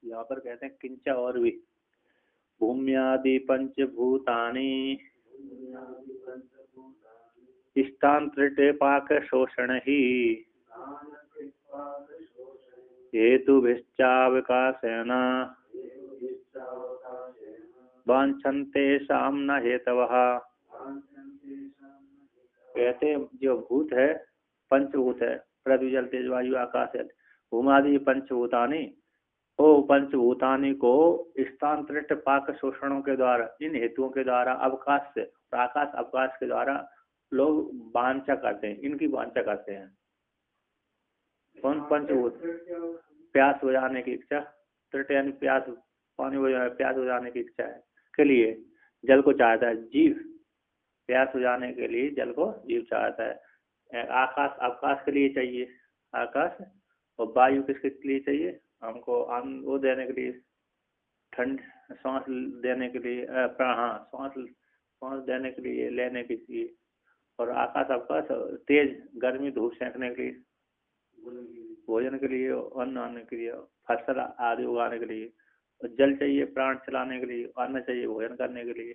यहाँ पर कहते हैं किंच और भी भूम्यादि पंचभूतानि स्थान्तृटे पाक शोषण ही हेतुभिश्चावकाशेन वांछन्ते सामना हेतवः। कहते हैं जो भूत है पंचभूत है, पृथ्वी जल तेज वायु आकाश है, भूमादि पंचभूतानि, ओ पंचभूतानि को स्थान्तरित पाक शोषणों के द्वारा, इन हेतुओं के द्वारा अवकाश से, आकाश अवकाश के द्वारा लोग वांछा करते हैं, इनकी वांछा करते हैं। कौन पंचभूत? प्यास हो जाने की इच्छा, तृट यानी प्यास, पानी हो जाए, प्यास हो जाने की इच्छा है के लिए जल को चाहता है जीव, प्यास हो जाने के लिए जल को जीव चाहता है। आकाश अवकाश के लिए चाहिए आकाश, और वायु किसके लिए चाहिए? हमको वो देने के लिए, ठंड सांस देने के लिए, हाँ सांस देने के लिए, लेने के लिए। और आकाश अवकाश तेज गर्मी धूप सेंकने के लिए, भोजन के लिए, अन्न आने के लिए, फसल आदि उगाने के लिए। जल चाहिए प्राण चलाने के लिए, अन्न चाहिए भोजन करने के लिए,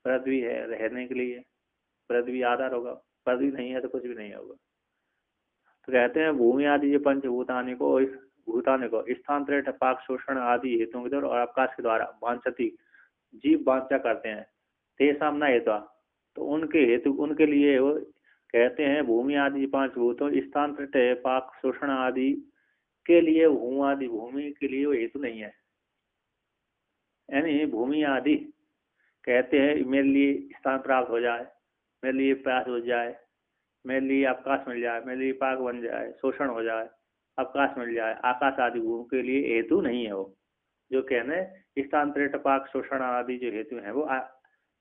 पृथ्वी है रहने के लिए, पृथ्वी आधार होगा, पृथ्वी नहीं है तो कुछ भी नहीं होगा। तो कहते हैं भूमि आदि ये पंचभूतानि को, इस भूतानि को स्थान्तरित पाक शोषण आदि हेतुओं के द्वारा और अवकाश के द्वारा वांछति जीव वांछा करते हैं। तेषां न हेतु, तो उनके हेतु उनके लिए वो कहते हैं भूमि आदि पांच भूतों स्थान्तरित पाक शोषण आदि के लिए, भूमि के लिए वो हेतु नहीं है। यानी भूमि आदि कहते हैं मेरे लिए स्थान प्राप्त हो जाए, मेरे लिए प्यास हो जाए, मेरे लिए अवकाश मिल जाए, मेरे लिए पाक बन जाए, शोषण हो जाए, अवकाश मिल जाए, आकाश आदि भूमि के लिए हेतु नहीं है। वो जो कहने स्थान्तरित पाक शोषण आदि जो हेतु है वो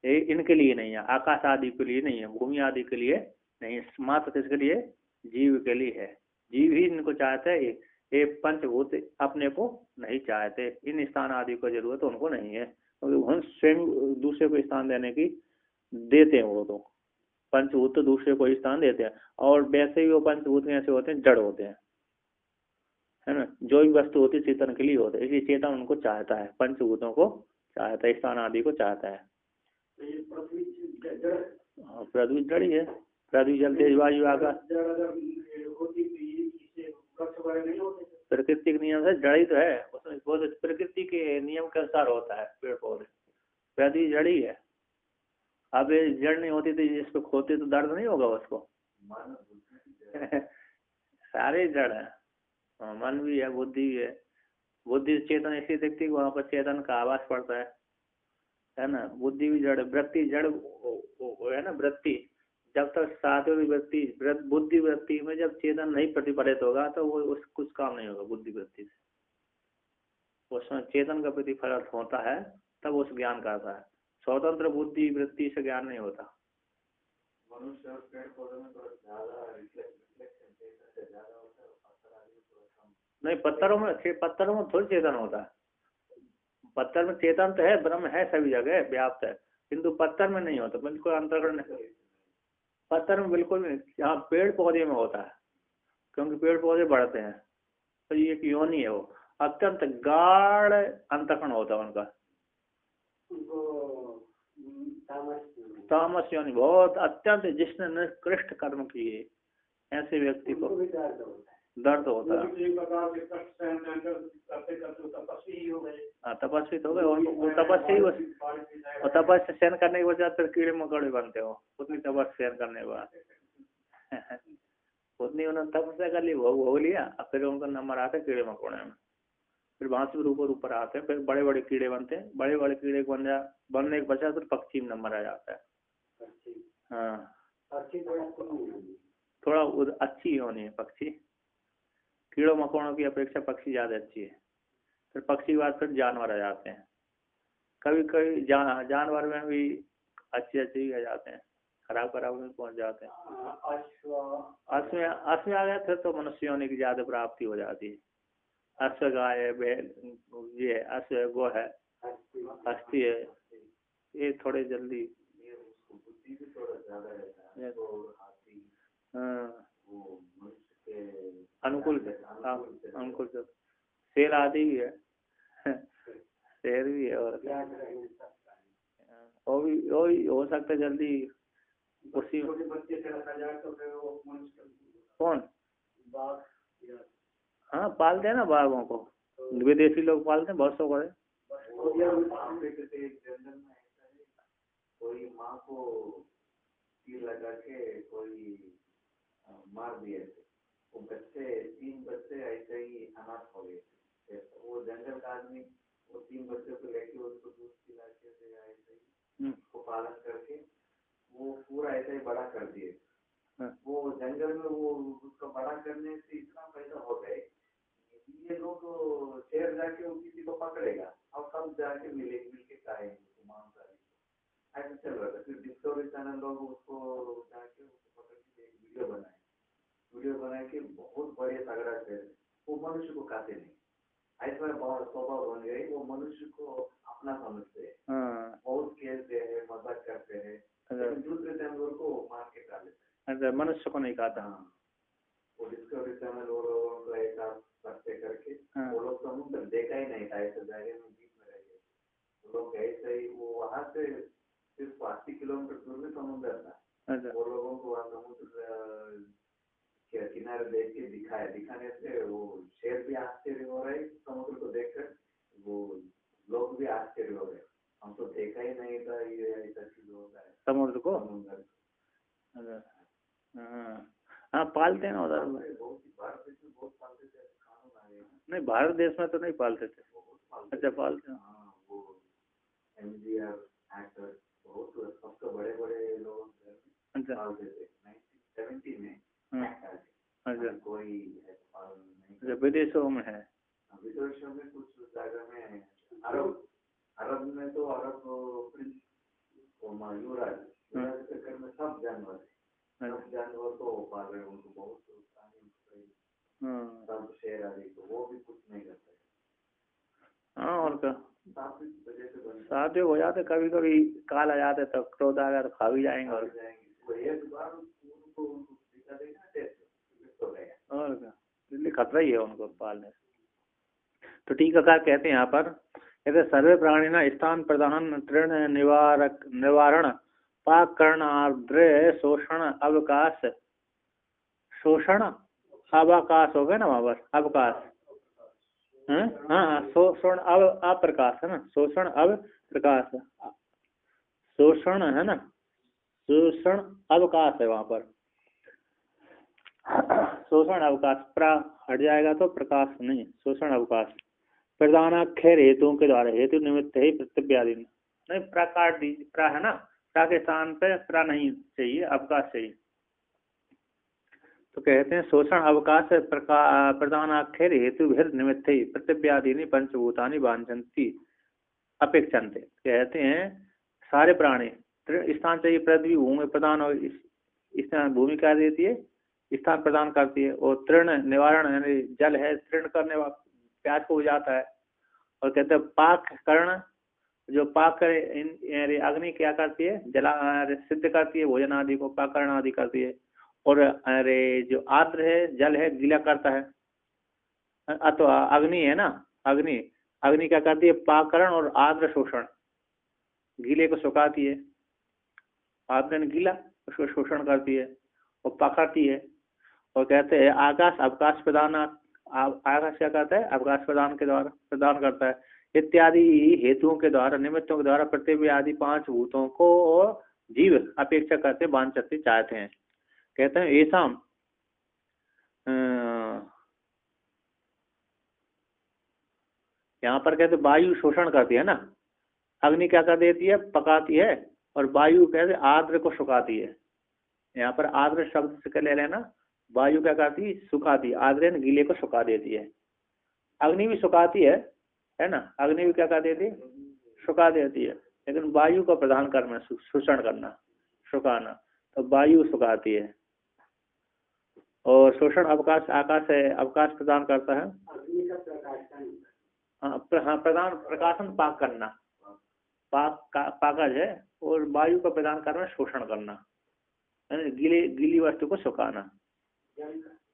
इनके लिए नहीं है, आकाश आदि के लिए नहीं है, भूमि आदि के लिए नहीं है, मात्र किसके लिए? जीव के लिए है। जीव ही इनको चाहते हैं, ये पंचभूत अपने को नहीं चाहते, इन स्थान आदि को जरूरत उनको नहीं है, क्योंकि हम स्वयं दूसरे को स्थान देने की देते हैं। वो तो पंचभूत तो दूसरे को स्थान देते हैं, और वैसे ही वो पंचभूत ऐसे होते हैं, जड़ होते हैं, है ना। जो भी वस्तु होती है चेतन के लिए होते है, इसलिए चेतन उनको चाहता है, पंचभूतों को चाहता है, स्थान आदि को चाहता है। पृथ्वी जड़ ही है, पृथ्वी जल तेज वायु आकाश प्रकृति के नियम से जड़ ही तो है, उसमें बहुत प्रकृति के नियम के अनुसार होता है पेड़ पौधे, पृथ्वी जड़ ही है। अब ये जड़ नहीं होती तो इसको खोते तो दर्द नहीं होगा उसको सारे जड़ है, मन भी है, बुद्धि भी है, बुद्धि चेतन ऐसी दिखती है वहां पर चेतन का आवाज पड़ता है ना। बुद्धि भी जड़, वृत्ति जड़ है ना, वृत्ति जब तक सातवीं वृत्ति बुद्धि वृत्ति में जब चेतन नहीं प्रतिफलित होगा तो वो उस कुछ काम नहीं होगा बुद्धि वृत्ति से। उसमें चेतन का प्रतिफलित होता है तब उस ज्ञान करता है, स्वतंत्र बुद्धि वृत्ति से ज्ञान नहीं होता। नहीं, पत्थरों में थोड़ी चेतन होता है, पत्थर में चेतन तो है, ब्रह्म है सभी जगह व्याप्त है, किंतु पत्थर में नहीं होता, बिल्कुल अंतर्गण नहीं, पत्थर में बिल्कुल नहीं। यहाँ पेड़ पौधे में होता है, क्योंकि पेड़ पौधे बढ़ते हैं तो ये एक योनि है, वो अत्यंत गाढ़ अंतःकरण होता है उनका, तामस योनि, बहुत अत्यंत, जिसने निकृष्ट कर्म किए ऐसे व्यक्ति को दर्द होता है। तपस्वी तो हो गए, वो तपस्या ही, तपस्या सहन करने के बाद फिर कीड़े मकोड़े बनते हो, उतनी तपस्या सहन करने के बाद उतनी उन्होंने तपस्या कर ली, भोग लिया, अब फिर उनका नंबर आता है कीड़े मकोड़े में, फिर वहां से ऊपर आते हैं, फिर बड़े बड़े कीड़े बनते हैं, बड़े बड़े कीड़े बनने के बचा फिर पक्षी में नंबर आ जाता है। हाँ, थोड़ा अच्छी होनी है पक्षी, कीड़ों मकोड़ों की अपेक्षा पक्षी ज्यादा अच्छी है। फिर पक्षी के बाद फिर जानवर आ जाते हैं, कभी कभी जानवर में भी अच्छे आ जाते हैं, खराब में पहुंच जाते हैं। असम आ गया फिर तो मनुष्य होने की ज्यादा प्राप्ति हो जाती है। अश्व गाय है, बैल ये है, अश्व है, गो है, हस्ती है, ये थोड़े जल्दी अनुकूल अनुकूल शेर आदि भी है। शेर भी है, और वो भी हो सकता है जल्दी उसी। कौन? हाँ पालते हैं ना बाघों को, विदेशी लोग पालते हैं, बहुत शौक है। कोई माँ को तीर लगा के कोई मार दिए थे, वो बच्चे 3 बच्चे ऐसे ही अनाथ हो गए थे। वो जंगल का आदमी वो 3 बच्चों को लेके उसको दूध पिला के ऐसे ही उसको पालन करके वो पूरा ऐसे ही बड़ा कर दिए। वो जंगल में वो उसका बड़ा करने से इतना पैसा हो गए, ये लोग शेर जाके वो किसी को पकड़ेगा और कब जाके मिल के खाएंगे मांसाहारी, ऐसा चल रहा था। फिर डिस्कवरी चैनल लोग उसको जाके उसको पकड़ के एक वीडियो बना के बहुत बड़े तगड़ा शेर, वो मनुष्य को खाते नहीं, ऐसा बहुत स्वभाव बन गई, वो मनुष्य को अपना समझते हैं, बहुत खेलते हैं, मजाक करते हैं, लेकिन दूसरे जानवर को मार के खा लेते हैं, मनुष्य को नहीं खाता। वो डिस्कवरी चैनल वो लोगों को एक करते करके वो लोग समुद्र देखा ही नहीं था, ऐसे जगह में बीच में रह गए वो लोग, ऐसे ही वो वहां से सिर्फ 80 किलोमीटर दूर में समुद्र था। वो लोगों को वहाँ समुद्र के किनारे देख के दिखाने से वो शेर भी आश्चर्य हो रहे समुद्र को देखकर, वो लोग भी आश्चर्य हो रहे, हम तो देखा ही नहीं था ये ऐसा चीज होता है समुद्र को। हाँ पालते हैं ना उधर, भारत देश में बहुत पालते थे, कानून आ गए। नहीं भारत देश में तो नहीं पालते थे। अच्छा पालते हैं। वो MGR एक्टर बहुत सबसे बड़े बड़े लोग पालते थे 1970 में। अच्छा कोई नहीं, विदेशों में है, विदेशों में कुछ जगह में, अरब में तो अरब प्रिंस युवराज के घर में सब जानवर है, सब जानवर तो पाल रहे, उनको बहुत सब शेर आदि, तो वो भी कुछ नहीं करते। हाँ और क्या, शादी हो जाते कभी कभी, काल आ जाते तब क्रोध आ गया तो खा भी जाएंगे, और क्या खतरा ही है उनको पालने से। तो टीकाकार कहते हैं यहाँ पर, कहते सर्वे प्राणी ना स्थान प्रदान तृण निवारण पाक कर्ण आर्द्र शोषण अवकाश, शोषण अवकाश हो गया ना वहां पर, अवकाश। हाँ शोषण अव अप्रकाश है ना, शोषण अव प्रकाश, शोषण है ना, शोषण अवकाश है वहां पर, शोषण अवकाश, प्रा हट जाएगा तो प्रकाश नहीं, शोषण अवकाश। प्रधानाक्षर हेतुओं के द्वारा, हेतु निमित्त ही प्रत्यव्यादि नहीं, प्रकार प्रा है ना, प्रा के स्थान पे प्रा नहीं चाहिए, अवकाश चाहिए। तो कहते हैं शोषण अवकाश प्रधानाक्षर हेतु भीर निमित्त ही प्रत्यव्यादि पंचभूतानि वांछन्ति अपेक्षन्ते। कहते हैं सारे प्राणी स्थान चाहिए, पृथ्वी भूमि प्रदान, और स्थान भूमि क्या देती है, स्थान प्रदान करती है, और तृण निवारण यानी जल है, तृण करने वाला प्यास को बुझाता है। और कहते हैं पाक कर्ण, जो पाक करे अग्नि क्या करती है, जला सिद्ध करती है, भोजन आदि को पाक कर्ण आदि करती है। और अरे जो आर्द्र है, जल है, गीला करता है, अथवा अग्नि है ना, अग्नि क्या करती है, पाकरण और आर्द्र शोषण, गीले को सुखाती है, आर्द्र गीला उसको शोषण करती है और पकाती है। और कहते हैं आकाश अवकाश प्रदान, आकाश क्या करता है, अवकाश प्रदान के द्वारा प्रदान करता है, इत्यादि हेतुओं के द्वारा निमित्तों के द्वारा पृथ्वी आदि 5 भूतों को जीव अपेक्षा करते वांछते चाहते हैं। कहते हैं ऐसा यहाँ पर कहते वायु शोषण करती है ना, अग्नि क्या कर देती है, पकाती है, और वायु कहते आर्द्र को सुखाती है। यहाँ पर आर्द्र शब्द से ले लेना, वायु क्या करती है, सुखाती है, आर्द्र गीले को सुखा देती है। अग्नि भी सुखाती है ना, अग्नि भी क्या कर देती है, सुखा देती है, लेकिन वायु को प्रदान करना, शोषण करना, सुखाना, तो वायु सुखाती है। और शोषण अवकाश, आकाश है, अवकाश प्रदान करता है, हाँ प्रदान प्रकाशन पाक करना, पाकज है, और वायु का प्रदान करना शोषण करना, गीली वस्तु को सुखाना,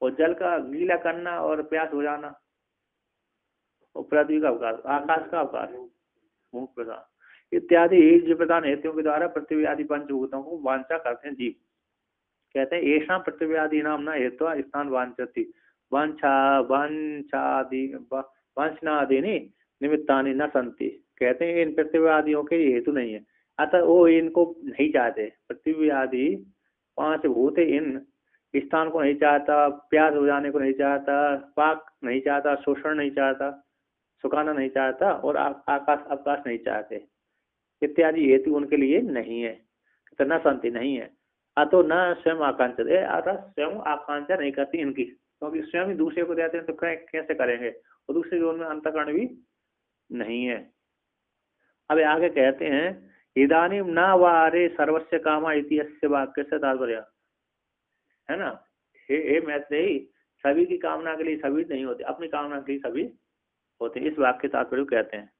और जल का गीला करना और प्यास बुझाना। और पृथ्वी का अवकाश, आकाश का अवकाश, मुख प्रधान इत्यादि जो प्रधान हेतुओं के द्वारा पृथ्वी आदि पंचभूतों को वांछा करते हैं जीव। कहते हैं ऐसा पृथ्वी आदि नाम न हेतु स्थान वांछती वांछा वांछादि वांछनादि निमित्तानि न संति। कहते हैं इन पृथ्वी आदियों के हेतु नहीं है, अतः वो इनको नहीं चाहते। पृथ्वी आदि 5 भूत इन स्थान को नहीं चाहता, प्यास हो जाने को नहीं चाहता, पाक नहीं चाहता, शोषण नहीं चाहता, सुखाना नहीं चाहता, और आकाश अवकाश नहीं चाहते इत्यादि हेतु उनके लिए नहीं है। तो न संति नहीं है, अतो न स्वयं आकांक्षा, अर्थात स्वयं आकांक्षा नहीं करती इनकी, क्योंकि स्वयं ही दूसरे को देते हैं तो कैसे करेंगे, और दूसरे उनमें अंतःकरण भी नहीं है। अब आगे कहते हैं इदानीम न वारे सर्वस्य कामा इति वाक्य से तात्पर्य है ना। हे मैत्रेयी, सभी की कामना के लिए सभी नहीं होते, अपनी कामना के लिए सभी होते। इस वाक्य तात्पर्य कहते हैं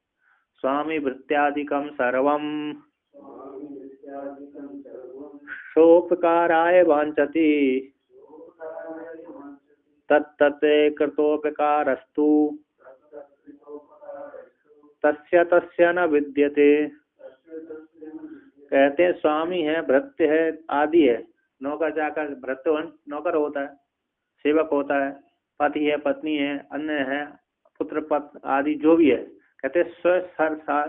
स्वामी वृत्त्यादिकम सर्वम सोपकाराय वांछति तत्तत् कृतोपकारस्तु तस्य तस्य न विद्यते। कहते हैं स्वामी है, भृत्य है, आदि है, नौकर जाकर भृत्यवंश नौकर होता है, सेवक होता है, पति है, पत्नी है, अन्य है, पुत्र पत्र आदि जो भी है। कहते हैं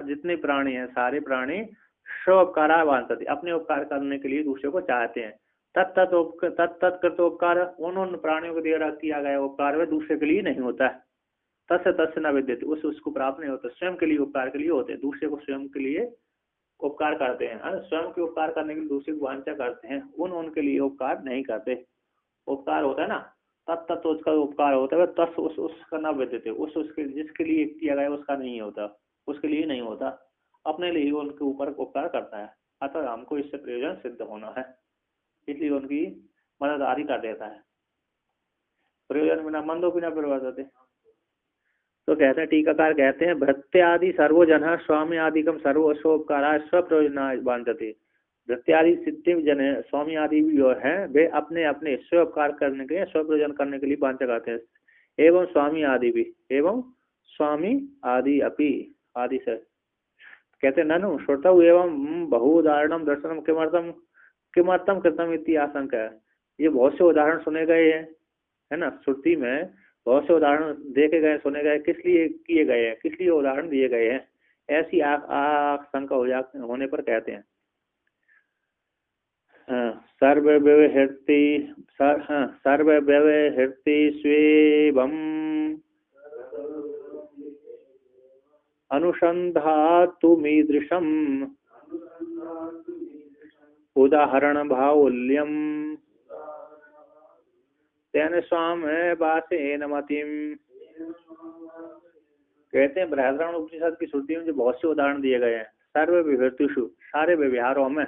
जितने प्राणी हैं सारे प्राणी स्वोपकारा वांछति, अपने उपकार करने के लिए दूसरे को चाहते हैं। तत्कृत उपकार उन प्राणियों को द्वारा किया गया उपकार वह दूसरे के लिए नहीं होता है। तस्य तस्य न विद्यते, उसको प्राप्त नहीं होता। स्वयं के लिए उपकार के लिए होते हैं, दूसरे को स्वयं के लिए उपकार करते हैं, स्वयं के उपकार करने के लिए दूसरे को वांछा करते हैं, उनके लिए उपकार नहीं करते। उपकार होता है ना, तत्त उसका उपकार होता है, तस् उसका न विद्यते, उसके जिसके लिए किया गया उसका नहीं होता, उसके लिए नहीं होता, अपने लिए उनके ऊपर उपकार करता है। अतः हमको इससे प्रयोजन सिद्ध होना है, इसलिए उनकी मददगारी कर देता है। प्रयोजन बिना मंदो बिना प्रवर्तते। तो कहते हैं टीकाकार कहते हैं भृत्यादि सर्वजन स्वामी आदिकम सर्व स्वोपकारा स्वप्रयोजना वांछते। भृत्यादि सिद्धि जन स्वामी आदि भी जो है वे अपने अपने स्वोपकार करने के लिए स्वप्रयोजन करने के लिए वांछा करते हैं। एवं स्वामी आदि भी, एवं स्वामी आदि अपि आदि से कहते ननु श्रोता एवं बहुउदाहरणम दर्शनम किमर्थम किमर्थम कृतम इति आशंका है। ये बहुत से उदाहरण सुने गए हैं, है ना, श्रुति में बहुत से उदाहरण देखे गए, सुने गए, किस लिए किए गए हैं, किस लिए उदाहरण दिए गए हैं, ऐसी आशंका होने पर कहते हैं सर्वव्यवहृति स्वेवम् अनुसंधातुमीदृशम् उदाहरण बाहुल्यम तेन स्वाम वासेन मतिम। कहते हैं बृहदारण्यक उपनिषद की श्रुति में जो बहुत से उदाहरण दिए गए हैं, सर्व विभूतिषु सारे व्यवहारों में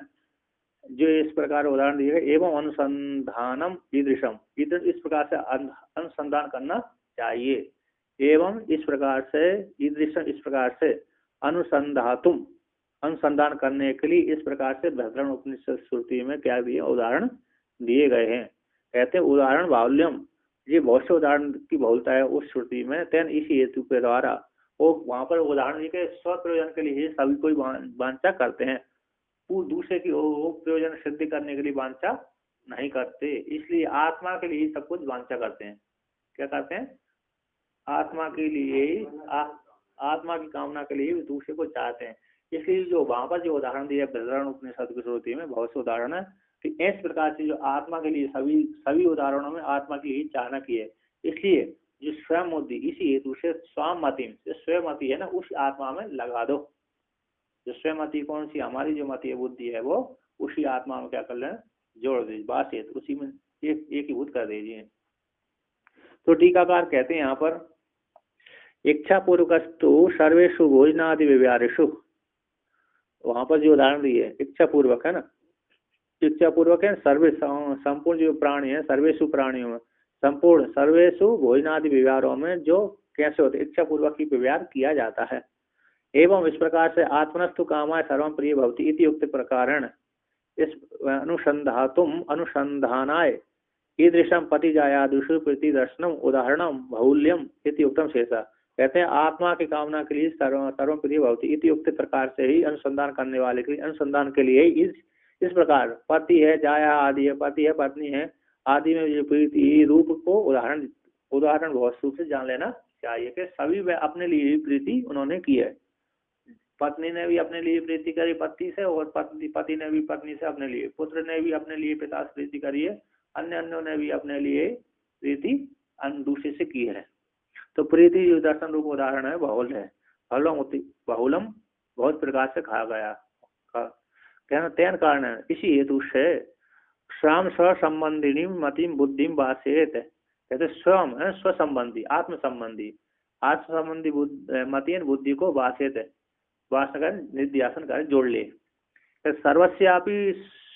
जो इस प्रकार उदाहरण दिए गए, एवं अनुसंधानम ईदृशम इस प्रकार से अनुसंधान करना चाहिए, एवं इस प्रकार से ईदृशम इस प्रकार से अनुसंधातुम अनुसंधान करने के लिए इस प्रकार से बृहदारण्यक उपनिषद श्रुति में क्या दिए उदाहरण दिए गए हैं। कहते हैं उदाहरण बाहुल्यम, ये बहुत से उदाहरण की बहुलता है उस श्रुति में। तेन इसी हेतु के द्वारा वो वहां पर उदाहरण दिए गए स्व प्रयोजन के लिए सभी कोई वांछा करते हैं, दूसरे की प्रयोजन सिद्धि करने के लिए वांछा नहीं करते। इसलिए आत्मा के लिए सब कुछ वांछा करते हैं। क्या करते हैं? आत्मा के लिए आत्मा की कामना के लिए दूसरे को चाहते हैं। इसलिए जो वहां पर जो उदाहरण दिया बृहदारण्यक उपनिषद की श्रुति में बहुत से उदाहरण है कि इस प्रकार से जो आत्मा के लिए सभी उदाहरणों में आत्मा की ही चाहना की है। इसलिए जो स्वयं बुद्धि इसी हेतु से स्वामति जो स्वयंमति है ना उस आत्मा में लगा दो। जो स्वयंमति कौन सी हमारी जो मति बुद्धि है वो उसी आत्मा में क्या कर लें जोड़ दीजिए, बात उसी में एक ही भूत कर दीजिए। तो टीकाकार कहते हैं यहाँ पर इच्छा पूर्वकस्तु सर्वेषु भोजनादि व्यवहारेषु, वहां पर जो उदाहरण दिए इच्छा पूर्वक है ना, इच्छा पूर्वक है सर्वे संपूर्ण जो प्राणी है सर्वेषु प्राणियों में संपूर्ण सर्वेषु भोजनादि व्यवहारों में जो कैसे होते इच्छा पूर्वक ही व्यवहार किया जाता है। एवं इस प्रकार से आत्मनस्तु कामाय सर्वं प्रिय भवति इति उक्त प्रकारण इस अनुसंधातुम अनुसंधानाय ईदृशम पतिजायादुषु प्रीति दर्शनम उदाहरणम बहुल्यम इति उक्तम शेषा। कहते हैं आत्मा की कामना के लिए सर्व प्रिय भवती इति उक्त प्रकार से ही अनुसंधान करने वाले के लिए अनुसंधान के लिए इस प्रकार पति है, जाया आदि है, पति है, पत्नी है आदि में जो प्रीति रूप को उदाहरण बहुत रूप से जान लेना चाहिए कि सभी वे अपने लिए प्रीति उन्होंने की है। पत्नी ने भी अपने लिए प्रीति करी पति से, और पति ने भी पत्नी से अपने लिए, पुत्र ने भी अपने लिए पिता से प्रीति करी है, अन्यों ने भी अपने लिए प्रीति दूसरे से की है। तो प्रीति जो दर्शन रूप उदाहरण है बहुल है, बहुलम बहुत प्रकार से कहा गया। कहना तेन कारण है इसी हेतु से स्वयं स्वसंबंधिनी मतिम बुद्धिम वासेत, कहते स्वयं है स्व संबंधी आत्म संबंधी मतिन बुद्धि को वासेत वासन कर निर्ध्यासन कर जोड़ ले। सर्वस्यापि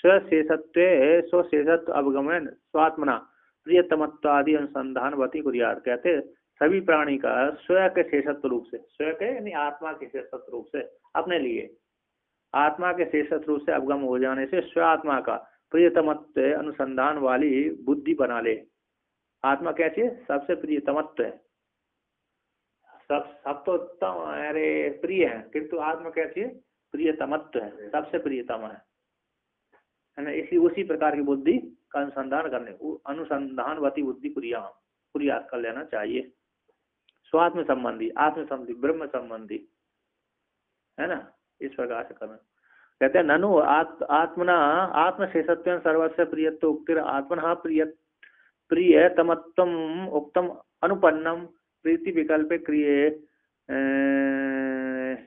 स्वशेषत्व अवगमन स्वात्मना प्रियतमत्वादि अनुसंधान वती कुरियात, कहते सभी प्राणी का स्वयं के शेषत्व रूप से, स्वयं के यानी आत्मा के शेषत्व रूप से अपने लिए आत्मा के शेषत्व रूप से अवगम हो जाने से स्व आत्मा का प्रियतमत्व अनुसंधान वाली बुद्धि बना ले। आत्मा कैसी है? सबसे प्रियतमत्व है, सब तो उत्तम अरे प्रिय है, किंतु आत्मा कैसी है? प्रियतमत्व है, सबसे प्रियतम है ना। इसी उसी प्रकार की बुद्धि का अनुसंधान करने अनुसंधानवती बुद्धि प्रयास कर लेना चाहिए। स्वात्म संबंधी, आत्म संबंधी, ब्रह्म संबंधी, है ना, इस प्रकार से करना। कहते हैं ननु आत्मना आत्मशेषत्व सर्वस्व प्रियत्व उक्तिर आत्मना प्रियतमत्वम उक्तम अनुपन्नम प्रीति विकल्प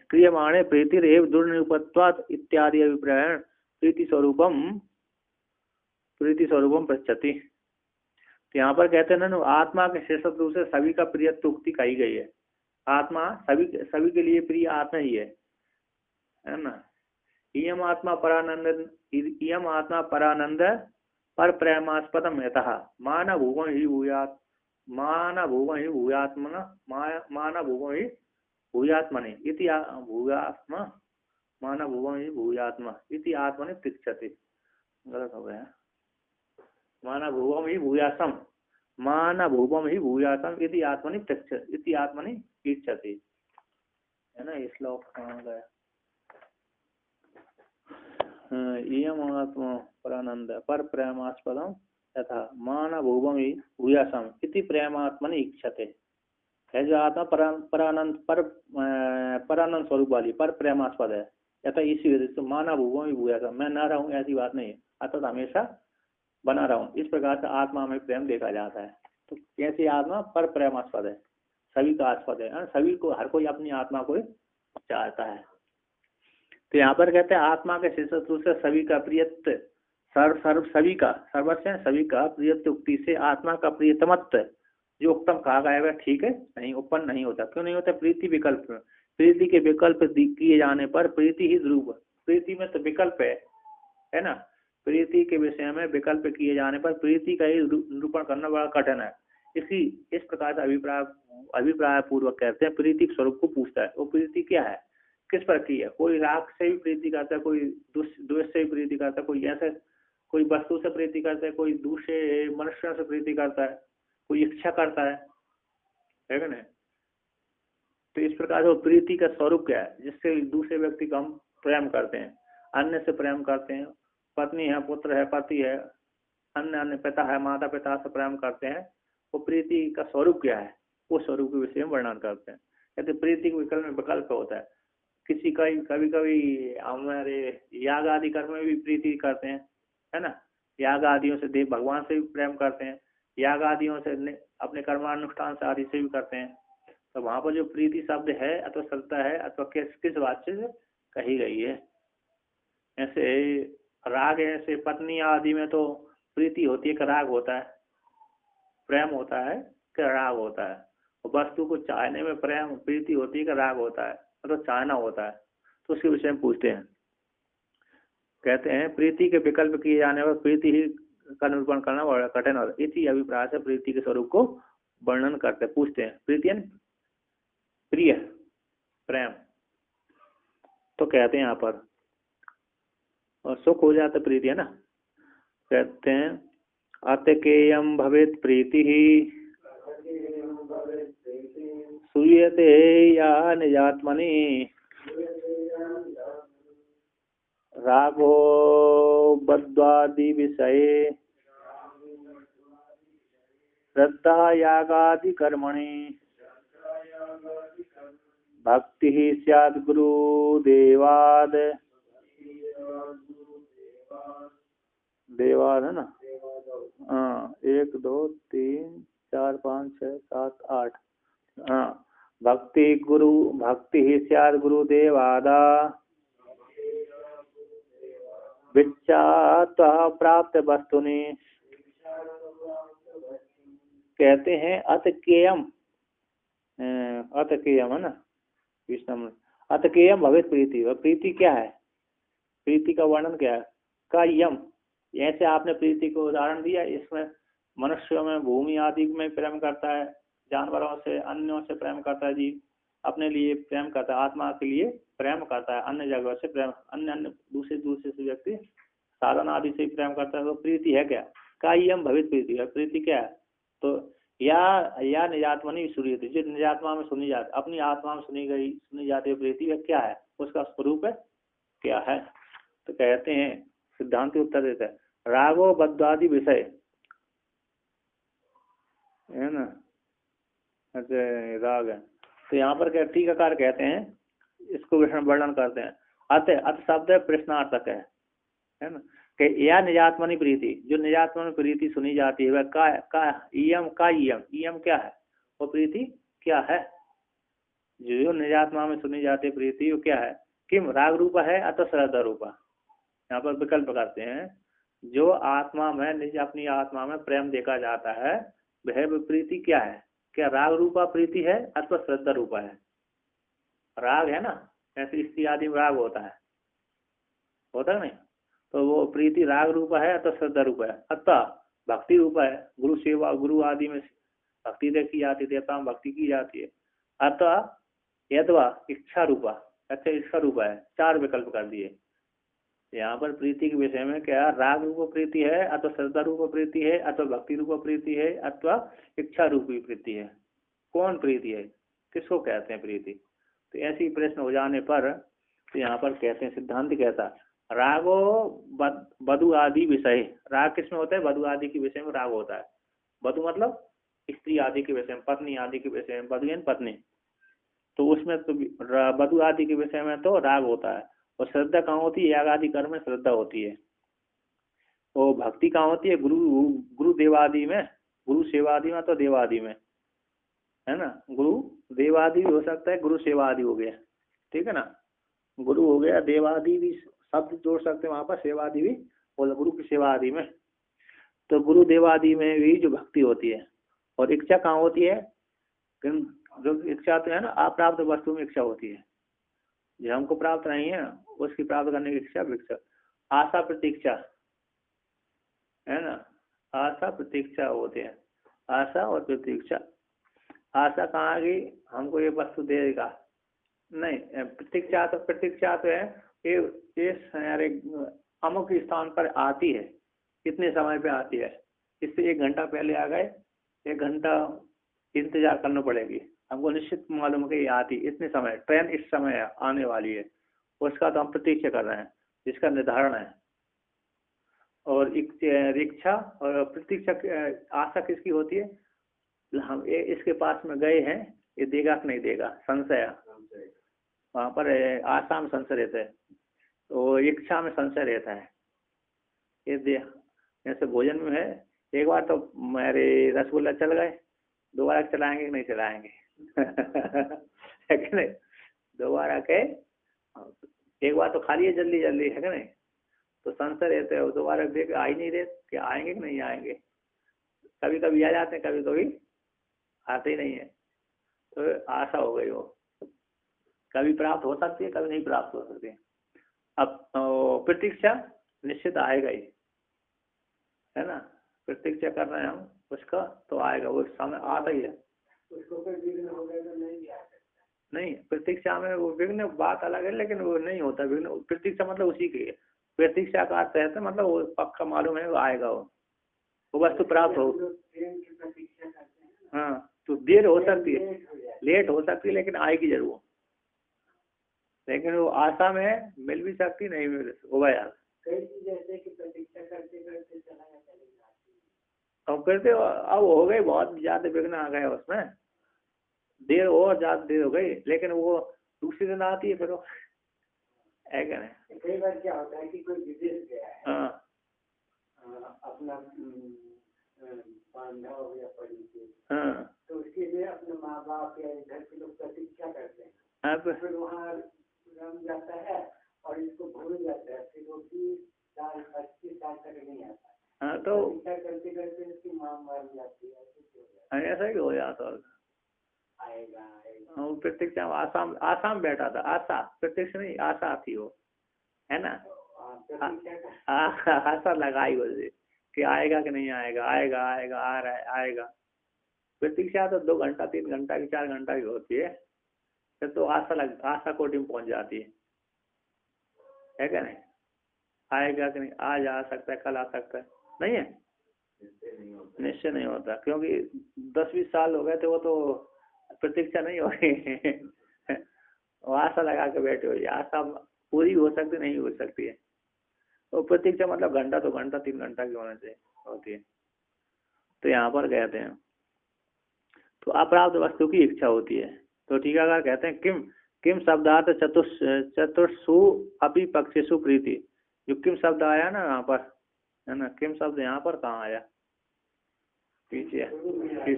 क्रियमाणे प्रीतिरेव दुर्निरूपत्वात् इत्यादि अभिप्राय प्रीति स्वरूपम पृच्छति। तो यहाँ पर कहते हैं ना आत्मा के शेषत्व रूप से सभी का प्रियत्व उक्ति कही गई है। आत्मा सभी के लिए प्रिय आत्मा ही है ना। इयम आत्मा परानंद पर प्रेमास्पदम यतः मान भूमि ही भूयात्मने इति इति आत्मनि तिष्ठति। गलत हो गया, मान भूमि ही भूयासम इति आत्मनि तिष्ठति, है ना। श्लोक कहाँ गया? इयम आत्मा परानंद पर प्रेमास्पदम तथा मान भूमि भूयासम इति प्रेमात्मनि इच्छते, है जो आत्मा परानंद स्वरूप वाली पर प्रेमास्पद है। यथा इसी वजह से माना भूमि भूयासम, मैं न रहूं ऐसी बात नहीं है, अतः हमेशा बना रहूं, इस प्रकार से आत्मा में प्रेम देखा जाता है। तो कैसी आत्मा पर प्रेमास्पद है, सभी का आस्पद है, सभी को, हर कोई अपनी आत्मा को चाहता है। तो यहाँ पर कहते हैं आत्मा के शेषत्व से सभी का प्रियत्व सभी का प्रियत्व उक्ति से आत्मा का प्रियतमत्व जो उत्तम कहा गया है ठीक है, नहीं उत्पन्न नहीं होता। क्यों नहीं होता? प्रीति विकल्प, प्रीति के विकल्प किए जाने पर प्रीति ही ध्रुव, प्रीति में तो विकल्प है ना। प्रीति के विषय में विकल्प किए जाने पर प्रीति का ही निरूपण करना बड़ा कठिन है। इस प्रकार से अभिप्राय पूर्वक कहते हैं प्रीति के स्वरूप को पूछता है, वो प्रीति क्या है, किस पर की है। कोई राग से भी प्रीति करता है, कोई द्वेष से भी प्रीति करता है, कोई ऐसे कोई वस्तु से प्रीति करता है, कोई दूसरे मनुष्यों से प्रीति करता है, कोई इच्छा करता है कि नहीं। तो इस प्रकार से प्रीति का स्वरूप क्या है, जिससे दूसरे व्यक्ति को हम प्रेम करते हैं, अन्य से प्रेम करते हैं, पत्नी है, पुत्र है, पति है, अन्य पिता है, माता पिता से प्रेम करते हैं। वो प्रीति का स्वरूप क्या है, उस स्वरूप के विषय में वर्णन करते हैं। कहते प्रीति के विकल्प होता है। किसी का कभी हमारे याग आदि कर्म में भी प्रीति करते हैं, है ना। याग आदियों से देव भगवान से भी प्रेम करते हैं, याग आदियों से अपने कर्मानुष्ठान से आदि से भी करते हैं। तो वहां पर जो प्रीति शब्द है अथवा श्रद्धा है अथवा किस बात से कही गई है। ऐसे राग, ऐसे पत्नी आदि में तो प्रीति होती है कि राग होता है, प्रेम होता है कि राग होता है। वस्तु को चाहने में प्रेम प्रीति होती है कि राग होता है, तो चाहना होता है। तो उसके विषय में पूछते हैं, कहते हैं प्रीति के विकल्प किए जाने पर प्रीति ही का निरूपण करना बड़ा कठिन होता है। इसी अभिप्राय से प्रीति के स्वरूप को वर्णन करते पूछते हैं। प्रीति प्रिय प्रेम, तो कहते हैं यहाँ पर, और सुख हो जाता प्रीति, है ना। कहते हैं अतकेयम भवेत प्रीति ही श्रूयते या निजात्मनि रागो बद्वादि विषये श्रद्धा यागादि कर्मणि भक्ति स्यात् गुरुदेवाद देवाद है ना। हाँ 1 2 3 4 5 6 7 8। हाँ भक्ति स्यात् गुरुदेवादा विच्चा प्राप्त वस्तुनि। कहते हैं अतकेयम है ना विष्णु। अतकेयम भवित प्रीति। वह प्रीति क्या है, प्रीति का वर्णन क्या है। का यम, ऐसे आपने प्रीति को उदाहरण दिया। इसमें मनुष्यों में भूमि आदि में प्रेम करता है, जानवरों से अन्यों से प्रेम करता है, जीव अपने लिए प्रेम करता है, आत्मा के लिए प्रेम करता है, अन्य जगह से प्रेम, अन्य दूसरे से व्यक्ति साधन आदि से प्रेम करता है। तो प्रीति है क्या। का यम भवित प्रीति है। प्रीति क्या है तो या निजात्मनि सूर्य, जो निजात्मा में सुनी जाती, अपनी आत्मा में सुनी जाती है प्रीति, वह क्या है, उसका स्वरूप है क्या है। तो कहते हैं सिद्धांत उत्तर देता है रागो बद्वादि विषय है ना। अच्छा राग है। तो यहाँ पर क्या टीकाकार कहते हैं, इसको वर्णन करते हैं। अत शब्द प्रश्नार्थक है ना कि या निजात्मनि प्रीति, जो निजात्मा में प्रीति सुनी जाती है वह का इयम क्या है, वो प्रीति क्या है। जो निजात्मा में सुनी जाती है प्रीति वो क्या है। किम राग रूपा है अथवा श्रद्धा रूपा। यहाँ पर विकल्प करते हैं। जो आत्मा में निज अपनी आत्मा में प्रेम देखा जाता है वह प्रीति क्या है, क्या राग रूपा प्रीति है अथवा श्रद्धा रूपा है। राग है ना, ऐसे स्त्री आदि में राग होता है नहीं, तो वो प्रीति राग रूपा है अथवा श्रद्धा रूपा है अथवा भक्ति रूपा है। गुरु सेवा गुरु आदि में भक्ति देखी जाती है, देवता में भक्ति की जाती है। अथवा यदवा इच्छा रूपा, अच्छा इच्छा रूपा है। 4 विकल्प कर दिए। यहाँ पर प्रीति के विषय में क्या राग रूप प्रीति है अथवा श्रद्धा रूप प्रीति है अथवा भक्ति रूप प्रीति है अथवा इच्छा रूपी प्रीति है। कौन प्रीति है, किसको कहते हैं प्रीति। तो ऐसी प्रश्न हो जाने पर तो यहाँ पर कहते हैं सिद्धांत कहता रागो बधु आदि विषय। राग किसमें होता है, बधु आदि के विषय में राग होता है। बधु मतलब स्त्री आदि के विषय में, पत्नी आदि के विषय में, बधु यानी पत्नी। तो उसमें तो बधु आदि के विषय में तो राग होता है। और श्रद्धा कहाँ होती है, याग आदि कर्म में श्रद्धा होती है। और भक्ति कहाँ होती है, गुरु देवादि में, गुरु सेवादि में तो देवादि में है ना। गुरु देवादि भी हो सकता है, गुरु सेवादि हो गया, ठीक है ना। गुरु हो गया, देवादि भी शब्द जोड़ सकते हैं वहां पर, सेवादि भी बोला गुरु की सेवा आदि में। तो गुरु देवादि में भी जो भक्ति होती है। और इच्छा कहाँ होती है, जो इच्छा तो है ना अप्राप्त वस्तु में इच्छा होती है, जो हमको प्राप्त नहीं है उसकी प्राप्त करने की इच्छा। आशा प्रतीक्षा है ना, आशा प्रतीक्षा होते हैं, आशा और प्रतीक्षा। आशा कहाँ गई, हमको ये वस्तु देगा नहीं। प्रतीक्षा तो है ये अमुक स्थान पर आती है, कितने समय पे आती है, इससे 1 घंटा पहले आ गए, 1 घंटा इंतजार करना पड़ेगी। हमको निश्चित मालूम है कि ये आती इतने समय, ट्रेन इस समय आने वाली है, उसका तो हम प्रतीक्षा कर रहे हैं, जिसका निर्धारण है। और इच्छा और प्रतीक्षा आशा किसकी होती है, हम इसके पास में गए हैं, ये देगा कि नहीं देगा, संशय। वहाँ पर आशा में संशय रहता है, तो इच्छा में संशय रहता है। ये जैसे भोजन में है, एक बार तो मेरे रसगुल्ला चल गए, दोबारा चलाएंगे कि नहीं चलाएंगे है कि नहीं। दोबारा के एक बार तो खा लिए जल्दी जल्दी, है कि नहीं, तो संशय रहते हो, दोबारा देख आ ही नहीं रहे कि आएंगे कि नहीं आएंगे। कभी कभी आ जाते हैं, कभी कभी आते ही नहीं है। तो आशा हो गई, वो कभी प्राप्त हो सकती है, कभी नहीं प्राप्त हो सकती है। अब प्रतीक्षा निश्चित आएगा ही, है ना। प्रतीक्षा कर रहे हैं हम उसका, तो आएगा, वो समय आता ही है। उसको कोई विघ्न हो गया तो नहीं, प्रतीक्षा में वो विघ्न बात अलग है, लेकिन वो नहीं होता विघ्न। प्रतीक्षा मतलब उसी की है, प्रतीक्षा का अर्थ है मतलब वो पक्का मालूम है वो आएगा, वो वस्तु प्राप्त हो। हाँ, तो देर हो सकती है, लेट हो सकती लेकिन आएगी जरूर। लेकिन वो आशा में मिल भी सकती, नहीं मिल होगा यार। कई चीजें ऐसे कि प्रतीक्षा करते करते चला जाता। अब करते अब हो गई, बहुत ज्यादा विघ्न आ गए उसमें, देर और ज्यादा देर हो गई, लेकिन वो दूसरी दिन आती है फिर वो, है क्या नहीं। कई बार क्या होता है कि कोई विदेश गया है, हाँ अपना बांधव या परिचय, हाँ, तो उसके लिए अपने माँ बाप या इधर के लोग प्रतीक्षा करते हैं, अब फिर वहाँ रम जाता है और इसको भूल जाता है, फिर वो 20 साल 25 साल तक नहीं आता। हाँ तो प्रतीक्षा करते करते उसकी माँ मर जाती है, ऐसा ही हो जाता आएगा आएगा। वो प्रतीक्षा आसाम आसाम बैठा था, आशा प्रतीक्षा नहीं आशा थी वो, है ना। आशा लगाई उसे कि आएगा कि नहीं आएगा, आएगा आएगा आ रहा है आएगा। प्रतीक्षा तो 2 घंटा 3 घंटा की 4 घंटा की होती है, फिर तो आशा कोटि में पहुंच जाती है क्या नहीं। आएगा कि नहीं, आज आ सकता है कल आ सकता है, नहीं है निश्चय नहीं होता, क्योंकि 10-20 साल हो गए थे, वो तो प्रतीक्षा नहीं हो रही आशा लगा के बैठे हो, आशा पूरी हो सकती नहीं हो सकती है। तो प्रतीक्षा मतलब घंटा 2 घंटा 3 घंटा की होना चाहिए होती है। तो यहाँ पर कहते हैं तो अप्राप्त वस्तु की इच्छा होती है। तो टीकाकार कहते हैं किम किम शब्दार्थ चतुर्षु अपि पक्षेषु प्रीति। जो किम शब्द आया ना यहाँ पर, है ना, किम शब्द यहाँ पर कहाँ आया, पीछे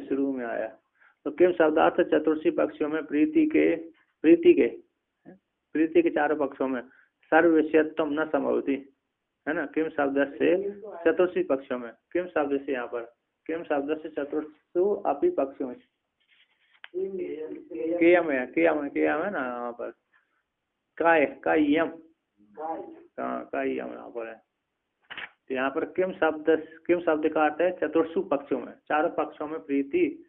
शुरू में आया। तो किम शब्दार्थ चतुर्षी पक्षों में प्रीति के चारों पक्षों में सर्व विषयत्व न संभवती, है ना। किम शब्द से चतुर्षी पक्षों में, किम शब्द से यहाँ पर किम शब्द से चतुर्षु अपि पक्षों में केयम है ना यहाँ पर, कायम यहाँ पर है। तो यहाँ पर किम शब्द का अर्थ है चतुर्षु पक्षों में, चारों पक्षों में प्रीति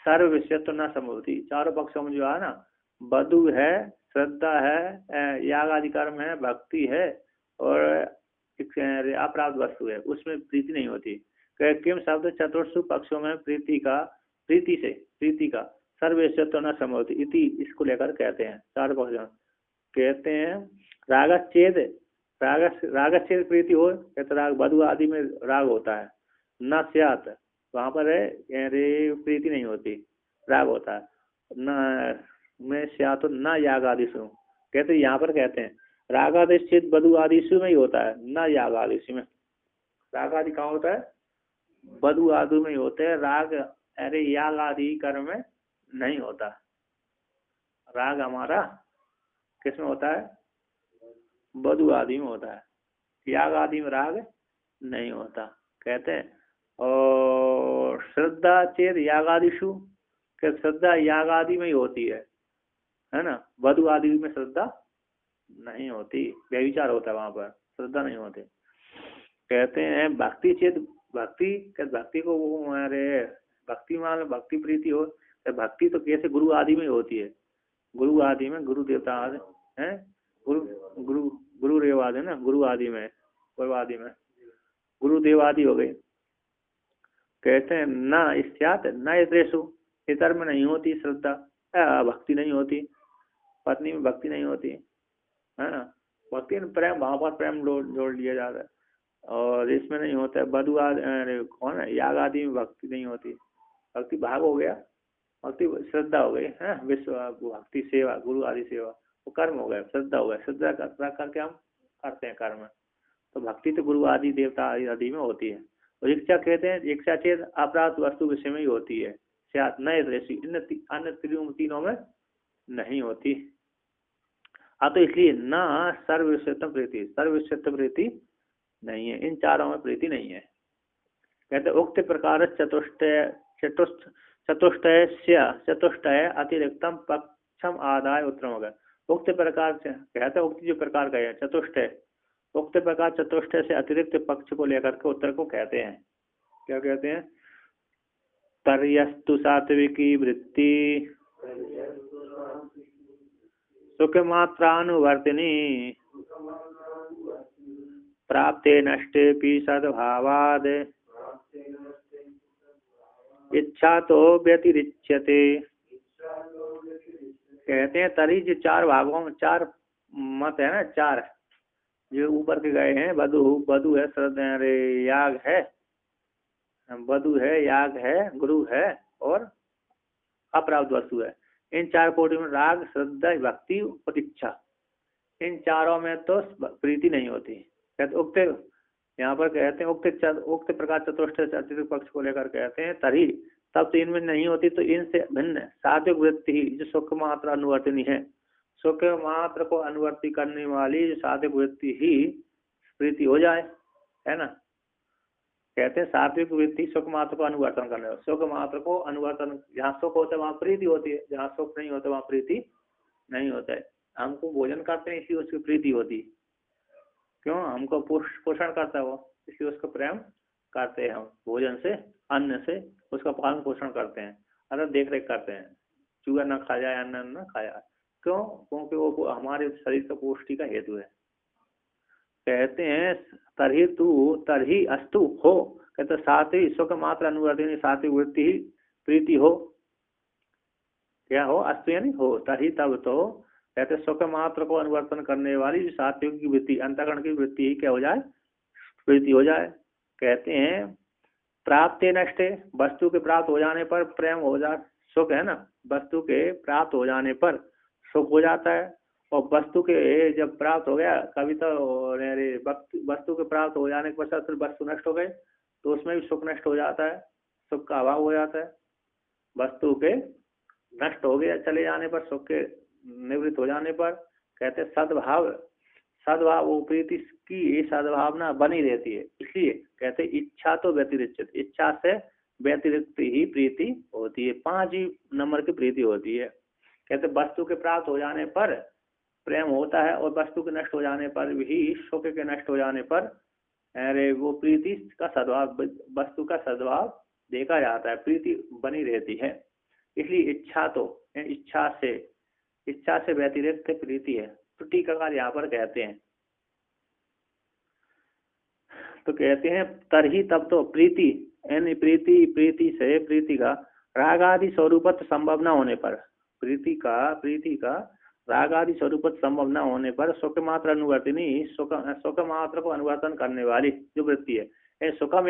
सर्व विषयत्व न संभवती। चारों पक्षों में जो है ना, वधु है, श्रद्धा है, याग आदि कर्म है, भक्ति है और अप्राप्त वस्तु है, उसमें प्रीति नहीं होती। किम शब्द चतुर्षु पक्षों में प्रीति का सर्व विषयत्व न संभवती इति, इसको लेकर कहते हैं। चारों पक्षों कहते हैं रागच्छेद प्रीति हो, कहते राग वधु आदि में राग होता है, न स्यात वहां पर है प्रीति नहीं होती, राग होता है, न में स्यात न याग आदिशु, कहते यहाँ पर कहते हैं रागादिश्चित वधु आदिशु में ही होता है, न याग आदिशु में। राग आदि कहाँ होता है, वधु आदि में ही होते हैं, राग अरे याग आदि कर्म में नहीं होता। राग हमारा किस में होता है, वधु आदि में होता है, याग आदि में राग नहीं होता, कहते हैं। और श्रद्धा चेत यागादिशु, कि श्रद्धा याग आदि में ही होती है ना, वधु आदि में श्रद्धा नहीं होती, व्यभिचार होता है वहां पर, श्रद्धा नहीं होती। कहते हैं भक्ति चेत भक्ति को वो हमारे भक्ति मान भक्ति प्रीति हो, तो भक्ति तो कैसे गुरु आदि में होती है, गुरु आदि में गुरु देवता आदि है, गुरु देव आदि ना, गुरु आदि में गुरुदेव आदि हो गए। कहते हैं न इस्यात न इतरेशु, इतर में नहीं होती श्रद्धा, भक्ति नहीं होती, पत्नी में भक्ति नहीं होती, है ना। भक्ति में प्रेम, वहां पर प्रेम जोड़ लिया जाता है, और इसमें नहीं होता है। वधु आदि कौन है, याग आदि में भक्ति नहीं होती, भक्ति भाग हो गया, भक्ति श्रद्धा हो गई है, विश्व भक्ति सेवा गुरु आदि सेवा वो कर्म हो गया, श्रद्धा हो गया, श्रद्धा करके हम करते हैं कर्म। तो भक्ति तो गुरु आदि देवता आदि में होती है। और इच्छा कहते हैं इच्छा चेत अपराध वस्तु विषय में ही होती है, अन्य तीनों में नहीं होती। तो इसलिए न सर्वविषयत्व प्रीति नहीं है, इन चारों में प्रीति नहीं है। कहते उक्त प्रकार चतुष्टय अतिरिक्तम पक्षम आदाय उत्तरम होगा। उक्त प्रकार से कहते हैं, उक्त जो प्रकार का है चतुष्टय, उक्त प्रकार चतुष्टय से अतिरिक्त पक्ष को लेकर के उत्तर को कहते हैं। क्या कहते हैं, तर्यस्तु सात्विकी वृत्ति सुख मात्रानुवर्तिनी प्राप्ते नष्टे पि सद्भावाद इच्छा तो व्यतिरिच्यते कहते हैं तरी जो चार भागों में चार मत है ना, चार जो ऊपर के गए हैं, वधु वधु है, अरे याग है, वधु है, याग है, गुरु है और अपराध वस्तु है। इन चार कोटि में राग, श्रद्धा, भक्ति और इच्छा, इन चारों में तो प्रीति नहीं होती। कहते उक्त यहाँ पर कहते हैं उक्त प्रकार चतुष्ट पक्ष को लेकर कहते हैं तरी, तब तो इनमें नहीं होती, तो इनसे भिन्न सात्विक वृत्ति ही जो सुख मात्र अनुवर्तनी है, सुख मात्र को अनुवर्ती करने वाली जो सात्विक वृत्ति ही प्रीति हो जाए, है ना। कहते हैं सात्विक वृत्ति सुख मात्र को अनुवर्तन करने वाली, सुख मात्र को अनुवर्तन, जहाँ सुख होता है वहाँ प्रीति होती है, जहाँ सुख नहीं होता वहाँ प्रीति नहीं होता है। हमको भोजन करते हैं इसलिए उसकी प्रीति होती, क्यों, हमको पोषण करता है वो, इसलिए उसका प्रेम करते हैं हम, भोजन से, अन्न से उसका पालन पोषण करते हैं, अगर देख रेख करते हैं, चूहा न खा जाए, अन्न न खाया, क्यों, क्योंकि वो हमारे शरीर का पुष्टि का हेतु है। कहते हैं तरही अस्तु हो, कहते सात्विक सुख मात्र अनुवर्तनी सात्विक वृत्ति ही प्रीति हो, क्या हो, अस्तु यानी हो, तरी तब तो कहते सुख मात्र को अनुवर्तन करने वाली सात्विक की वृत्ति, अंतःकरण की वृत्ति ही क्या हो जाए, प्रीति हो जाए। कहते हैं प्राप्त नष्टे, वस्तु के प्राप्त हो जाने पर प्रेम हो जाए, सुख है ना, वस्तु के प्राप्त हो जाने पर सुख हो जाता है, और वस्तु के जब प्राप्त हो गया, कभी तो वस्तु के प्राप्त हो जाने के पश्चात फिर वस्तु नष्ट हो गए तो उसमें भी सुख नष्ट हो जाता है, सुख का अभाव हो जाता है। वस्तु के नष्ट हो गया चले जाने पर, सुख के निवृत्त हो जाने पर, कहते सद्भाव वो प्रीति की सद्भावना बनी रहती है, इसलिए कहते इच्छा तो व्यतिरिक्त, इच्छा से व्यतिरिक्त ही प्रीति होती है, 5 ही नंबर की प्रीति होती है। कहते वस्तु के प्राप्त हो जाने पर प्रेम होता है, और वस्तु के नष्ट हो जाने पर भी, सुख के नष्ट हो जाने पर अरे वो प्रीति का सद्भाव, वस्तु का सद्भाव देखा जाता है, प्रीति बनी रहती है। इसलिए इच्छा से व्यतिरिक्त प्रीति है। तो टीकाकार यहाँ पर कहते हैं, तो कहते हैं तरही तब तो प्रीति यानी प्रीति से प्रीति का राग आदि स्वरूपत्व संभव न होने पर, प्रीति का राग आदि स्वरूपत्व संभव न होने पर सुख मात्र अनुवर्तनी, सुख मात्र को अनुवर्तन करने वाली जो वृत्ति है, सुखम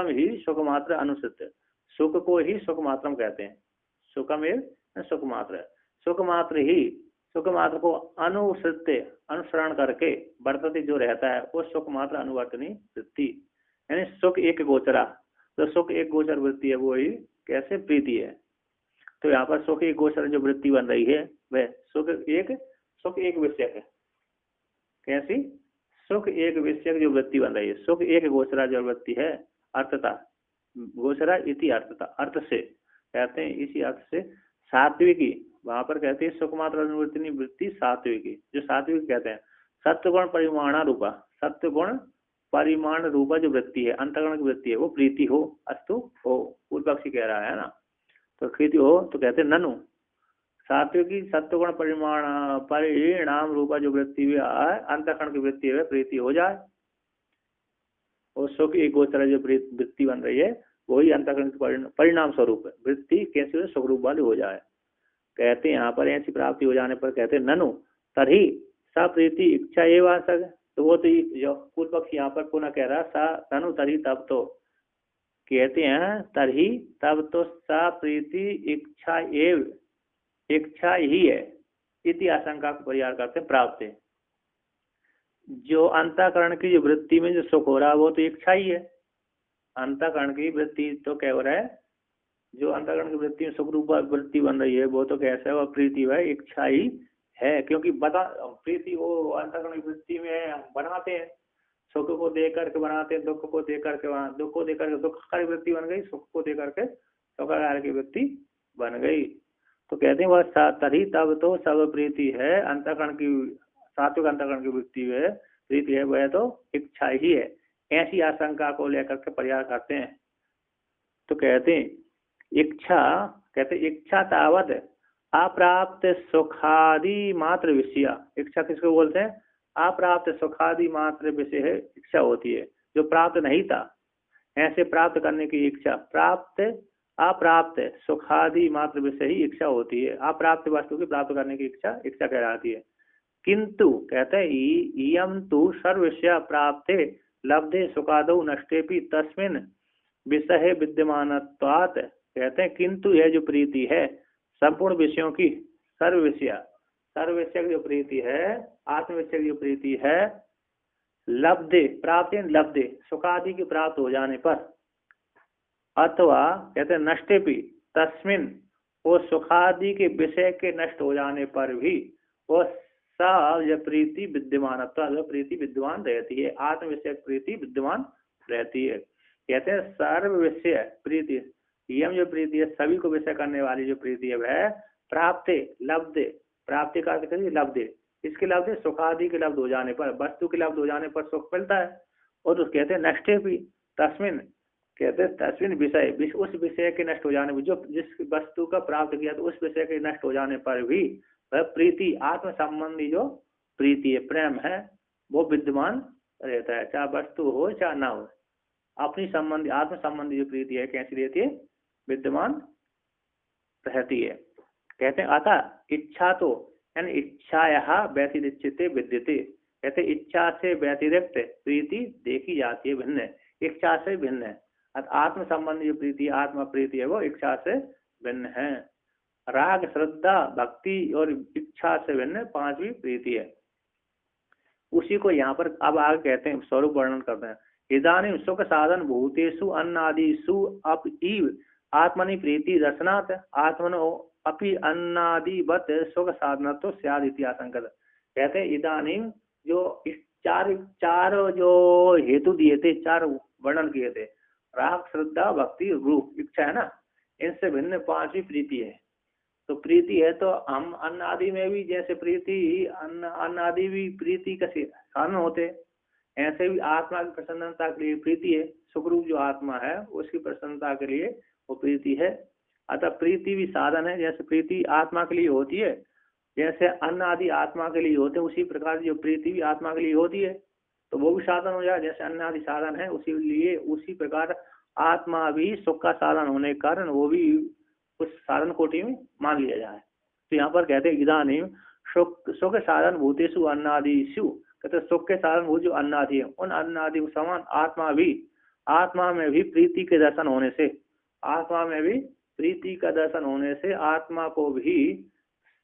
ही सुख मात्र अनुसृत, सुख को ही सुख मात्रम कहते हैं, सुखम एव सुख मात्र को अनुसरण करके वर्तती जो रहता है वो सुख मात्र अनुवर्तनी वृत्ति, यानी सुख एक गोचरा, तो सुख एक गोचर वृत्ति है, वो ही कैसे प्रीति है। तो यहाँ पर सुख एक गोचर जो वृत्ति बन रही है वह सुख एक विषयक है, कैसी, सुख एक विषयक जो वृत्ति बन रही है, सुख एक गोचरा जो वृत्ति है, अर्थता गोचरा इति अर्थता, अर्थ से कहते हैं, इसी अर्थ से सात्विकी, वहां पर कहते हैं सुख मात्र अनुवर्तनी वृत्ति सात्विकी, जो सात्विक कहते हैं सत्वगुण परिमाण रूपा, सत्वगुण परिमाण रूपा जो वृत्ति है, अंतःकरण की वृत्ति है, वो प्रीति हो, अस्तु हो, पूर्व पक्षी कह रहा है ना, तो प्रीति हो, तो कहते हैं ननु सात्विकी सत्वगुण परिणाम रूपा जो वृत्ति भी है, अंतःकरण की वृत्ति है, प्रीति हो जाए, और सुख एक गोचर जो वृत्ति बन रही है वही अंतःकरण के परिणाम स्वरूप वृत्ति कैसे सुख रूप वाली हो जाए। कहते हैं यहाँ पर ऐसी प्राप्ति हो जाने पर कहते हैं ननु तरही सा प्रीति इच्छा ये वासक, तो वो तो जो पूर्व पक्ष यहाँ पर पुनः कह रहा सा ननु तरही तब तो, कहते हैं तरही तब तो सा प्रीति इच्छा ही है, इति आशंका को परिहार करते हैं प्राप्त है, जो अंतःकरण की जो वृत्ति में जो सुख हो रहा है वो तो इच्छा ही है, अंतःकरण की वृत्ति तो क्या हो रहा है, जो अंतःकरण की वृत्ति में सुख रूप वृत्ति बन रही है वो तो कैसे है, वह प्रीति वह इच्छा ही है, क्योंकि प्रीति वो अंतःकरण की वृत्ति में बनाते हैं, सुख को देख करके बनाते हैं, दुख को देख करके दुखकारी वृत्ति बन गई, सुख को देख करके सुखकारी की वृत्ति बन गई। तो कहते हैं वह तभी तब तो सब प्रीति है, अंतःकरण की सात्विक अंतःकरण की वृत्ति है, प्रीति है, वह तो इच्छा ही है, ऐसी आशंका को लेकर के परिहार करते हैं। तो कहते हैं इच्छा तावत अप्राप्त सुखादि मात्र विषय, इच्छा किसको बोलते हैं, अप्राप्त सुखादि मात्र विषय है इच्छा होती है, जो प्राप्त नहीं था ऐसे प्राप्त करने की इच्छा, प्राप्त अप्राप्त सुखादि मात्र विषय ही इच्छा होती है। अप्राप्त वस्तु की प्राप्त करने की इच्छा इच्छा कहलाती है। किंतु कहते हैं इयम तु सर्वस्या प्राप्ते लब्धे सुखादौ नष्टेपि तस्मिन् विषय विद्यमानत्वात्। कहते हैं किंतु यह जो प्रीति है संपूर्ण विषयों की, सर्वविषय की जो प्रीति है, आत्म विषय की जो प्रीति है, लब्धे प्राप्त लब्धे सुखादि की प्राप्त हो जाने पर, अथवा कहते हैं नष्टेपि तस्मिन वो सुखादि के विषय के नष्ट हो जाने पर भी वो प्रीति विद्यमान, प्रीति विद्यमान रहती है, आत्म विषय प्रीति विद्यमान रहती है। कहते हैं सर्व विषय प्रीति, यम जो प्रीति है सभी को विषय करने वाली जो प्रीति है वह प्राप्ते लब्धे, प्राप्ति का अर्थ करिए लब्धे, इसके लब्धे सुखादि के लब्ध हो जाने पर, वस्तु के लब्ध हो जाने पर सुख मिलता है। और तो कहते हैं नष्टे भी तस्मिन, कहते हैं तस्मिन विषय, उस विषय के नष्ट हो जाने पर, जो जिस वस्तु का प्राप्त किया तो उस विषय के नष्ट हो जाने पर भी वह प्रीति आत्म संबंधी जो प्रीति है, प्रेम है, वो विद्यमान रहता है, चाहे वस्तु हो चाहे ना हो। अपनी संबंधी आत्म संबंधी जो प्रीति है कैसी रहती है, विद्यमान रहती है। कहते हैं अतः इच्छा तो यानी इच्छा व्यतिरिक्त विद्यते, कहते इच्छा से व्यतिरिक्त प्रीति देखी जाती है, भिन्न, इच्छा से भिन्न है। आत्म संबंधी जो प्रीति आत्मा प्रीति है वो इच्छा से भिन्न है। राग श्रद्धा भक्ति और इच्छा से भिन्न पांचवी प्रीति है। उसी को यहाँ पर अब आगे कहते हैं, स्वरूप वर्णन करते हैं। इदानीं सुख साधन भूतेषु अन्नादिषु अपीव आत्मनि प्रीति दर्शनात् आत्मनो अपि अन्नादिवत सुख साधना तो स्याद् इति आशंकत। कहते हैं इदानीं जो इस चार जो हेतु दिए थे, चार वर्णन किए थे, राग श्रद्धा भक्ति रूप इच्छा है ना, इनसे भिन्न पांचवी प्रीति है। तो प्रीति है तो हम अन्न आदि में भी जैसे प्रीति अन्न आदि भी प्रीति का साधन होते, ऐसे भी आत्मा की प्रसन्नता के लिए प्रीति है, सुखरूप जो आत्मा है उसकी प्रसन्नता के लिए वो प्रीति है। अतः प्रीति भी साधन है, जैसे प्रीति आत्मा के लिए होती है, जैसे अन्न आदि आत्मा के लिए होते हैं, उसी प्रकार जो प्रीति भी आत्मा के लिए होती है, तो वो भी साधन हो जाए। जैसे अन्न आदि साधन है उसी लिए उसी प्रकार आत्मा भी सुख का साधन होने के कारण वो भी उस साधन कोटि में मान लिया जाए। तो यहाँ पर कहते हैं इदानीं सुख साधन भूतेषु अन्नादिषु, कहते सुख के साधन भूत जो अन्नादि है उन अन्नादि समान आत्मा में भी प्रीति के दर्शन होने से, आत्मा में भी प्रीति का दर्शन होने से आत्मा को भी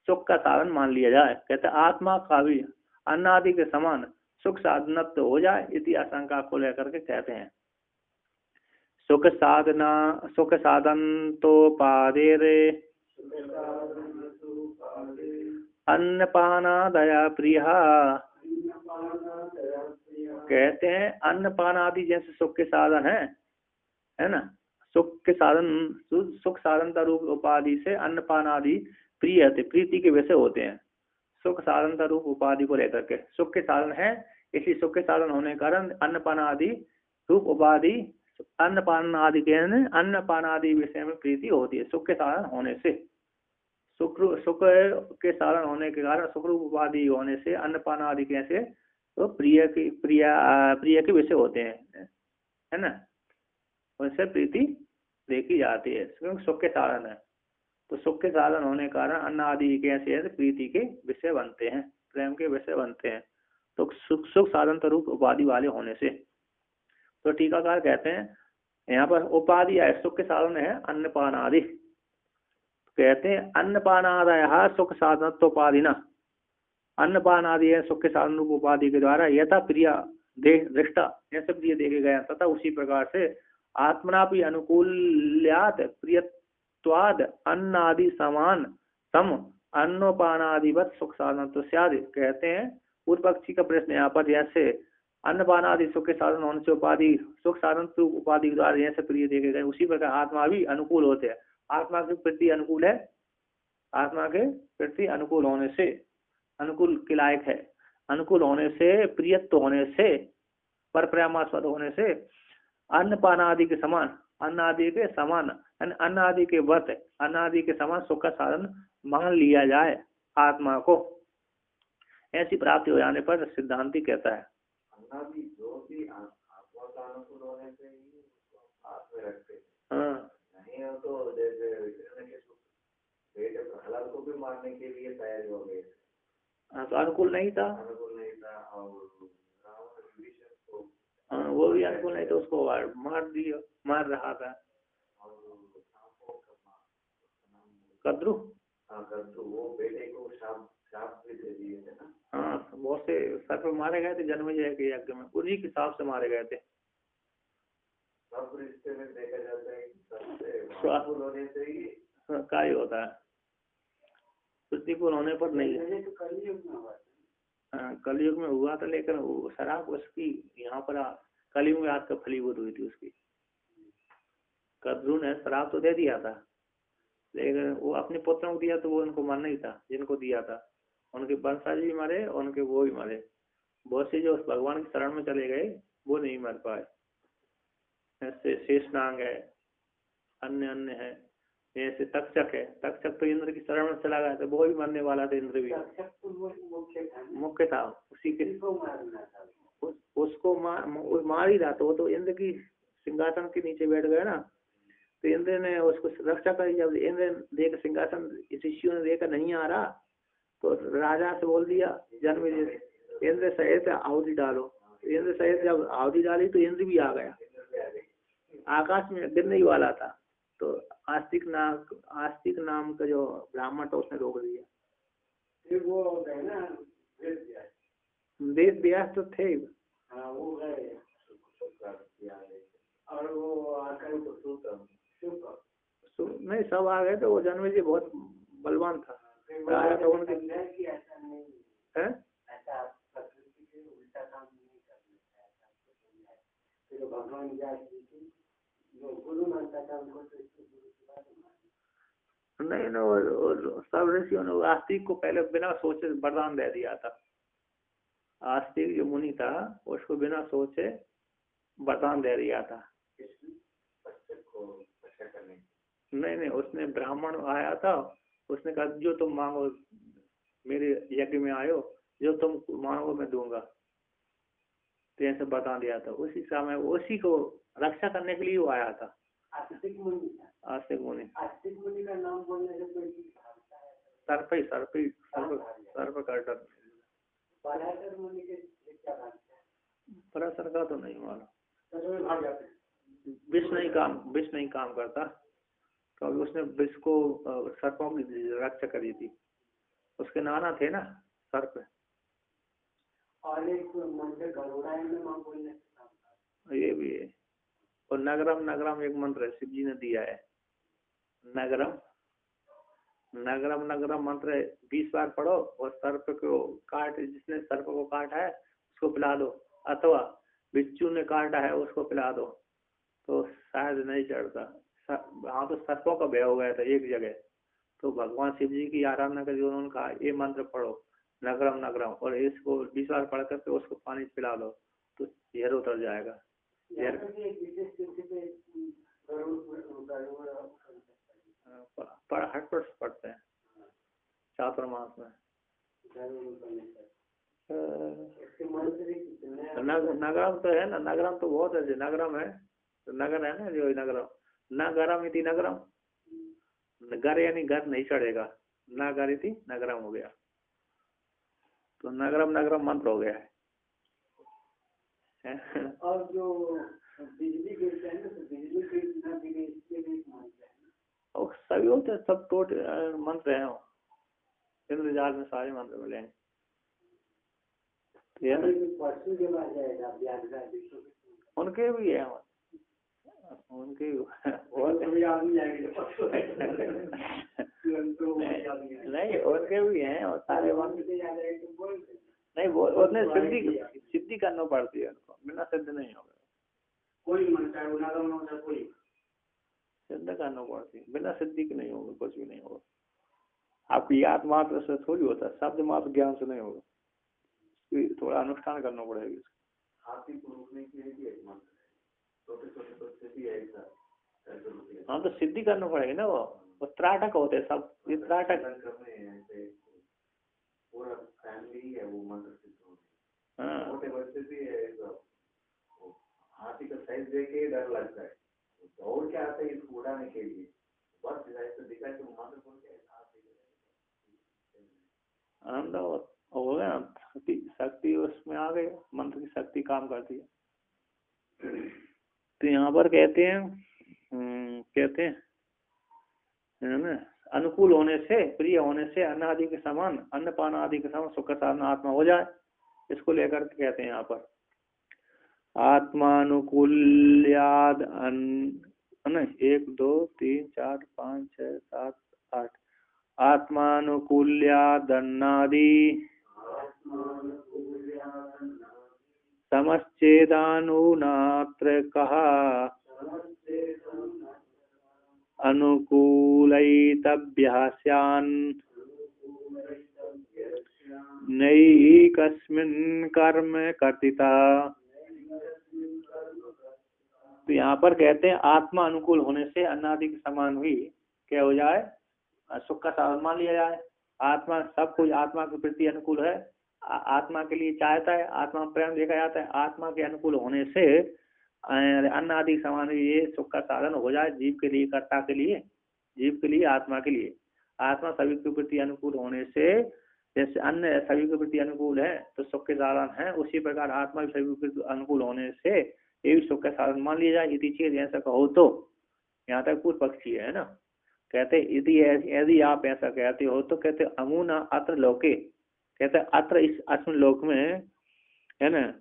सुख का साधन मान लिया जाए। कहते आत्मा का भी अन्नादि के समान सुख साधनत्व हो जाए, इति आशंका को लेकर के कहते हैं। सुख साधन तो पादेरे अन्नपानादया प्रिय। कहते हैं अन्नपान आदि जैसे सुख के साधन है ना, सुख के साधन सुख साधनता रूप उपाधि से अन्नपान आदि प्रिय है, प्रीति के वैसे होते हैं। सुख साधनता रूप उपाधि को लेकर के सुख के साधन है, इसी सुख के साधन होने के कारण अन्नपान आदि रूप उपाधि, अन्नपान आदि के अन्नपान आदि विषय में प्रीति होती है सुख के साधन होने से। सुख के साधन होने के कारण सुखरूप उपाधि होने से अन्नपान आदि कैसे तो प्रिय के विषय होते हैं, है ना, उनसे प्रीति देखी जाती है क्योंकि सुख के साधन है। तो सुख के साधन होने के कारण अन्न आदि कैसे है प्रीति के विषय बनते हैं, प्रेम के विषय बनते हैं, तो सुख साधन रूप उपाधि वाले होने से। तो टीकाकार कहते हैं यहाँ पर उपाधि है सुख के साधन है अन्नपान आदि, कहते हैं अन्नपान आदि सुख साधनत्वोपाधि न, अन्नपान आदि है सुख के साधन रूप उपाधि के द्वारा यथा प्रिय दृष्टा जैसे प्रिय देखे गए तथा उसी प्रकार से आत्मना भी अनुकूल्यात प्रियत्वाद अन्न आदि समान सम अन्नोपानादिवत सुख साधन तो स्याद। कहते हैं पूर्व पक्षी का प्रश्न यहाँ पर, जैसे अन्नपान आदि सुख के साधन होने से उपाधि सुख साधन उपाधि के द्वारा जैसे प्रिय देखे गए उसी प्रकार आत्मा भी अनुकूल होते हैं। आत्मा के प्रति अनुकूल है, आत्मा के प्रति अनुकूल होने से अनुकूल के लायक है, अनुकूल होने से प्रियत्व होने से पर प्रेमास्पद होने से अन्नपान आदि के समान अन्न आदि के समान अन्न आदि के व्रत अन्न आदि के समान सुख का साधन मान लिया जाए आत्मा को। ऐसी प्राप्ति हो जाने पर सिद्धांति कहता है अन्नादि जो भी आत्मा का अनुकूल होने से ही उसको हाथ में रखते हैं। हाँ, नहीं ये तो जैसे बेटे प्रहलाद को भी मारने के लिए तैयारी हो गई। हाँ, तो अनुकूल नहीं था। अनुकूल नहीं था और रावण विभीषण को हाँ, वो भी अनुकूल नहीं, तो उसको मार दिया, मार रहा था। और सांपों का नाम कद्रु। हाँ कद्रु, वो बेटे को शाप शाप भी दे दिए थे ना। हाँ, बहुत से सर्प मारे गए थे जन्मेजय के यज्ञ में, उन्हीं के हिसाब से मारे गए थे। सब रिश्ते में देखा जाता है कि सबसे अनुकूल होने से ही कार्य होता है, प्रतिकूल होने पर नहीं। तो कलयुग में हुआ था। कलयुग में हुआ था, लेकिन वो शराब उसकी यहाँ पर कलयुग में आग का फलीभूत हुई थी उसकी। कद्रु ने शराब तो दे दिया था, लेकिन वो अपने पुत्रों को दिया तो वो उनको मरना ही था, जिनको दिया था उनके वंशज भी मरे और उनके वो भी मरे। बहुत से जो उस भगवान की शरण में चले गए वो नहीं मर पाए। ऐसे शेषनाग है, अन्य अन्य है, जैसे तक्षक है। तक्षक तो इंद्र की शरण में चला गया था, वो भी मरने वाला था, इंद्र भी मुख्य था उसी के। उसको मार ही रहा था वो, तो इंद्र की सिंहासन के नीचे बैठ गया ना, तो इंद्र ने उसको रक्षा करी। जब इंद्र देख सिंहासन ऋषियों ने देखा नहीं आ रहा, तो राजा से बोल दिया जन्मेजय, इंद्र सहित आहुति डालो। इंद्र सहित जब आहुति डाली तो इंद्र भी आ गया, आकाश में गिरने ही वाला था। तो आस्तिक नाम का जो ब्राह्मण था उसने रोक दिया। फिर वो है ना वेद व्यास तो थे। हाँ वो है, और वो आकर नहीं, सब आ गए थे। वो जन्मेजय बहुत बलवान था, आया था उनके है। भगवान जो गुरु मानता था उनको नहीं, सब ऋषियों ने आस्तिक को पहले बिना सोचे वरदान दे दिया था। आस्तिक जो मुनि था उसको बिना सोचे वरदान दे दिया था। नहीं, उसने ब्राह्मण आया था, उसने कहा जो तुम मांगो, मेरे यज्ञ में आयो, जो तुम मांगो मैं दूंगा, तो ऐसे बता दिया था। उसी समय उसी को रक्षा करने के लिए वो आया था। आस्तिक मुनि का नाम बोलने से कोई सर्प का डर। पराशर का तो नहीं मालूम, विष नहीं काम करता, क्योंकि उसने विष को सर्पों की रक्षा करी थी। उसके नाना थे ना सर्प। और एक मंत्र गरुड़ा ये भी है। और नगरम एक मंत्र है, शिव जी ने दिया है। नगरम मंत्र 20 बार पढ़ो और सर्प को जिसने सर्प को काटा है उसको पिला दो, अथवा बिच्छू ने काटा है उसको पिला दो, तो शायद नहीं चढ़ता। हाँ, तो सर्पों का भय हो गया था एक जगह, तो भगवान शिव जी की आराधना करके उन्होंने कहा ये मंत्र पढ़ो नगरम, और इसको 20 बार पढ़ करके उसको पानी पिला दो तो जहर उतर जाएगा। हर वर्ष पढ़ते हैं चातुर्मास में। नगरम तो है ना, नगरम तो बहुत है। नगरम है तो नगर है ना, जो नगरम इति नगरम, घर यानी घर नहीं चढ़ेगा, नगर इति नगरम हो गया, तो नगरम मंत्र हो गया है। और जो बिजली गिरते हैं तो बिजली गिरना भी इसके भी मंत्र है, और सभी होते हैं, सब टोट मंत्र हैं। इंद्रजाल में सारे मंत्र मिलेंगे। उनके भी है, उनके नहीं, उनके भी हैं और सारे नहीं, वो उन्हें सिद्धि करना पड़ती है उनको, बिना सिद्ध नहीं होगा कोई मंत्र है, कोई सिद्ध करना पड़ती है, बिना सिद्धि के नहीं होगा, कुछ भी नहीं होगा। आपकी याद मात्र से थोड़ी होता, शब्द मात्र ज्ञान से नहीं होगा, थोड़ा अनुष्ठान करना पड़ेगा। हाँ, तो सिद्धि करना पड़ेगा ना, वो त्राटक होते सब, ये त्राटक पूरा फैमिली है वो मंत्र सिद्ध होते। हाँ, छोटे बच्चे भी है, हाथी का साइज देख के डर लगता है, दौड़ के आते हैं इसको उड़ाने के लिए, बस ऐसे दिखा कि मंत्र बोल के आनंद हो गया, शक्ति उसमें आ गई, मंत्र की शक्ति काम करती है। तो यहाँ पर कहते हैं है ना, अनुकूल होने से, प्रिय होने से, अन्न आदि के समान, अन्न पान आदि के समान सुख साधन आत्मा हो जाए, इसको लेकर कहते हैं यहाँ पर आत्मानुकूल्याद है ना, 1 2 3 4 5 6 7 8 आत्मानुकूल्यादन्नादि समश्चेदानुनात्र कहा अनुकूलैतभ्यः स्यान् नैकस्मिन् कर्म कर्तिता। तो यहाँ पर कहते हैं आत्मा अनुकूल होने से अन्नादि के समान हुई क्या हो जाए, सुख का साधन मान लिया जाए। आत्मा सब कुछ आत्मा के प्रति अनुकूल है, आत्मा के लिए चाहता है, आत्मा प्रेम देखा जाता है। आत्मा के अनुकूल होने से अन्न आदि समान ये सुख का साधन हो जाए जीव के लिए, कर्ता के लिए, जीव के लिए, आत्मा के लिए। आत्मा सभी के प्रति अनुकूल होने से, जैसे अन्न सभी के प्रति अनुकूल है तो सुख के साधन है, उसी प्रकार आत्मा भी सभी के प्रति अनुकूल होने से ये भी सुख का साधन मान लिया जाए। यदि चीज ऐसा कहो तो यहाँ तक पूर्व पक्षी है ना, कहते यदि आप ऐसा कहते हो तो कहते अमुना अत्र लोके, कहते अत्र इस अस्मिन लोक में है ना,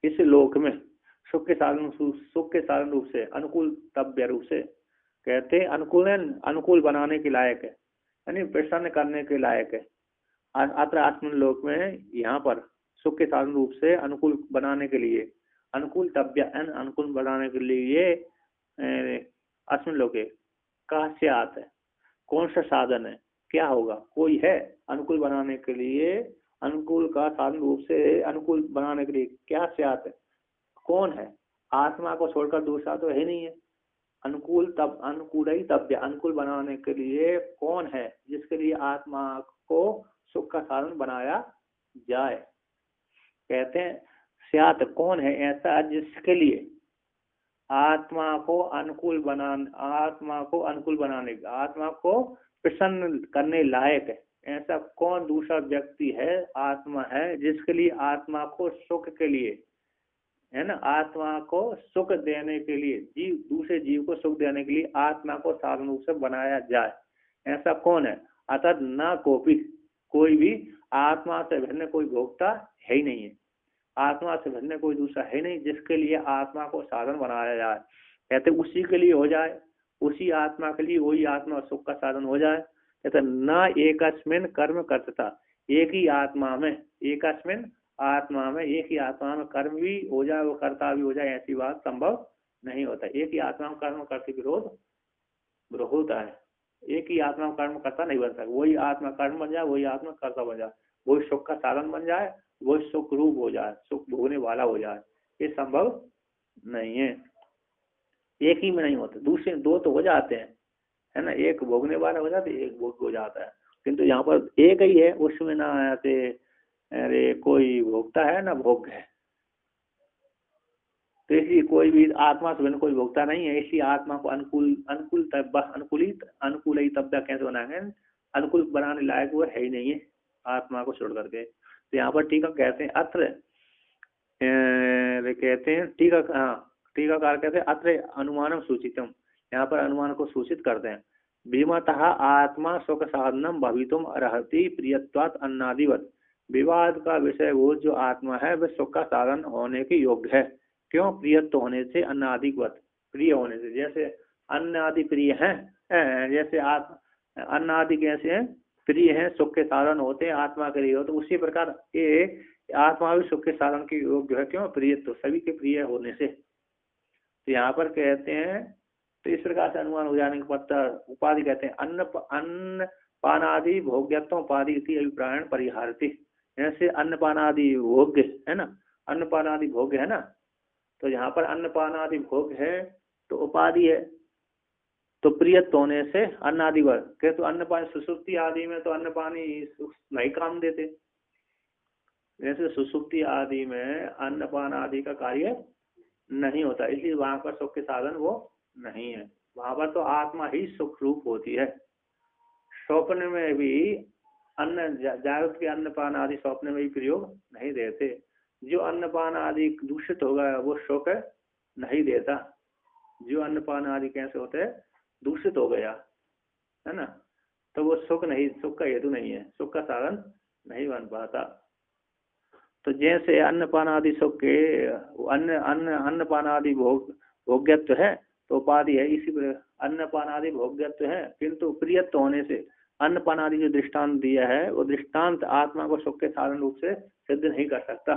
इस लोक में सुख के साधन रूप से, अनुकूल तव्य रूप से, कहते अनुकूल बनाने के लायक है, यानी प्रसन्न करने के लायक है। अत्र अस्मिन लोक में यहाँ पर सुख के साधन रूप से अनुकूल बनाने के लिए, अनुकूल तव्य अनुकूल बनाने के लिए अस्मिन लोके कहाँ से आता है, कौन सा साधन है, क्या होगा, कोई है अनुकूल बनाने के लिए, अनुकूल का साधन रूप से अनुकूल बनाने के लिए क्या से आता है, कौन है, आत्मा को छोड़कर दूसरा तो है नहीं है। अनुकूल ही तव्य, अनुकूल बनाने के लिए कौन है, जिसके लिए आत्मा को सुख का साधन बनाया जाए। कहते हैं स्यात, कौन है ऐसा जिसके लिए आत्मा को अनुकूल बनाने, आत्मा को प्रसन्न करने लायक है, ऐसा कौन दूसरा व्यक्ति है, आत्मा है जिसके लिए आत्मा को सुख के लिए, है ना, आत्मा को सुख देने के लिए, दूसरे जीव को सुख देने के लिए आत्मा को साधन रूप से बनाया जाए, ऐसा कौन है। अतः न कोई भी आत्मा से भिन्न कोई भोक्ता है ही नहीं है, आत्मा से भिन्न कोई दूसरा है नहीं जिसके लिए आत्मा को साधन बनाया जाए। कहते उसी के लिए हो जाए, उसी आत्मा के लिए वही आत्मा सुख का साधन हो जाए। कहते न एकस्मिन कर्म कर्तता, एक ही आत्मा में, एकस्मिन आत्मा में, एक ही आत्मा में कर्म भी हो जाए, वो कर्ता भी हो जाए, ऐसी बात संभव नहीं होता। एक ही आत्मा में कर्म करते विरोध होता है, एक ही आत्मा में कर्म करता नहीं बन सकता। वही आत्मा कर्म बन जाए, वही आत्मा कर्ता बन जाए, वही सुख का साधन बन जाए, वो सुख रूप हो जाए, सुख भोगने वाला हो जाए, ये संभव नहीं है। एक ही में नहीं होता, दूसरे दो तो हो जाते हैं, है ना, एक भोगने वाला हो जाता है, एक भोग हो जाता है, किंतु यहाँ पर एक ही है, उसमें ना ऐसे अरे कोई भोगता है ना भोग है। तो इसलिए कोई भी आत्मा से कोई भोगता नहीं है, इसलिए आत्मा को अनुकूलित तब्बा कैसे बनाएंगे, अनुकूल बनाने लायक वो है ही नहीं है आत्मा को छोड़ करके। तो यहाँ पर टीका कहते हैं अत्र, कहते हैं टीकाकार कहते हैं अत्र अनुमानम सूचितम, यहाँ पर अनुमान को सूचित करते हैं। विमतः आत्मा सुख साधनम भवितुम अर्हति प्रियत्वात् अन्नादिवत, विवाद का विषय वो जो आत्मा है वह सुख का साधन होने के योग्य है। क्यों, प्रियत्व होने से, अन्नादिवत प्रिय होने से, जैसे अन्न आदि प्रिय हैं, जैसे अन्न आदि कैसे हैं प्रिय हैं, सुख के साधन होते हैं, आत्मा के लिए हो, तो उसी प्रकार ये आत्मा भी सुख के साधन के योग्य है। क्यों, प्रियत्व, सभी के प्रिय होने से। तो यहाँ पर कहते हैं, तो इस प्रकार से अनुमान हो जाने के बाद उपाधि कहते हैं अन्न पानादि भोग्यत्व उपाधि इति अभिप्रायण परिहारती, जैसे अन्नपान आदि भोग्य है ना, अन्नपान आदि भोग्य है ना, तो यहाँ पर अन्नपान आदि भोग है तो उपाधि है, तो प्रियत्व होने से अन्नादि वर्ग के, तो अन्नपान सुसुप्ति आदि में तो अन्नपानी नहीं काम देते, जैसे सुसुप्ति आदि में अन्नपान आदि का कार्य नहीं होता, इसलिए वहां पर सुख के साधन वो नहीं है। वहां पर तो आत्मा ही सुख रूप होती है। स्वप्न में भी अन्न जागृत के अन्नपान आदि स्वप्न में भी प्रयोग नहीं देते। जो अन्नपान आदि दूषित होगा वो सुख नहीं देता। जो अन्नपान आदि कैसे होते हैं, दूषित हो गया है ना, तो वो सुख नहीं, सुख का हेतु नहीं है, सुख का साधन नहीं बन पाता। तो जैसे अन्नपान आदि सुख के अन्नपान आदि भोग्यत्व है तो उपाधि है, इसी प्रकार अन्नपान आदि भोग्यत्व है, किंतु प्रियत्व होने से अन्नपान आदि जो दृष्टांत दिया है वो दृष्टांत आत्मा को सुख के साधन रूप से सिद्ध नहीं कर सकता।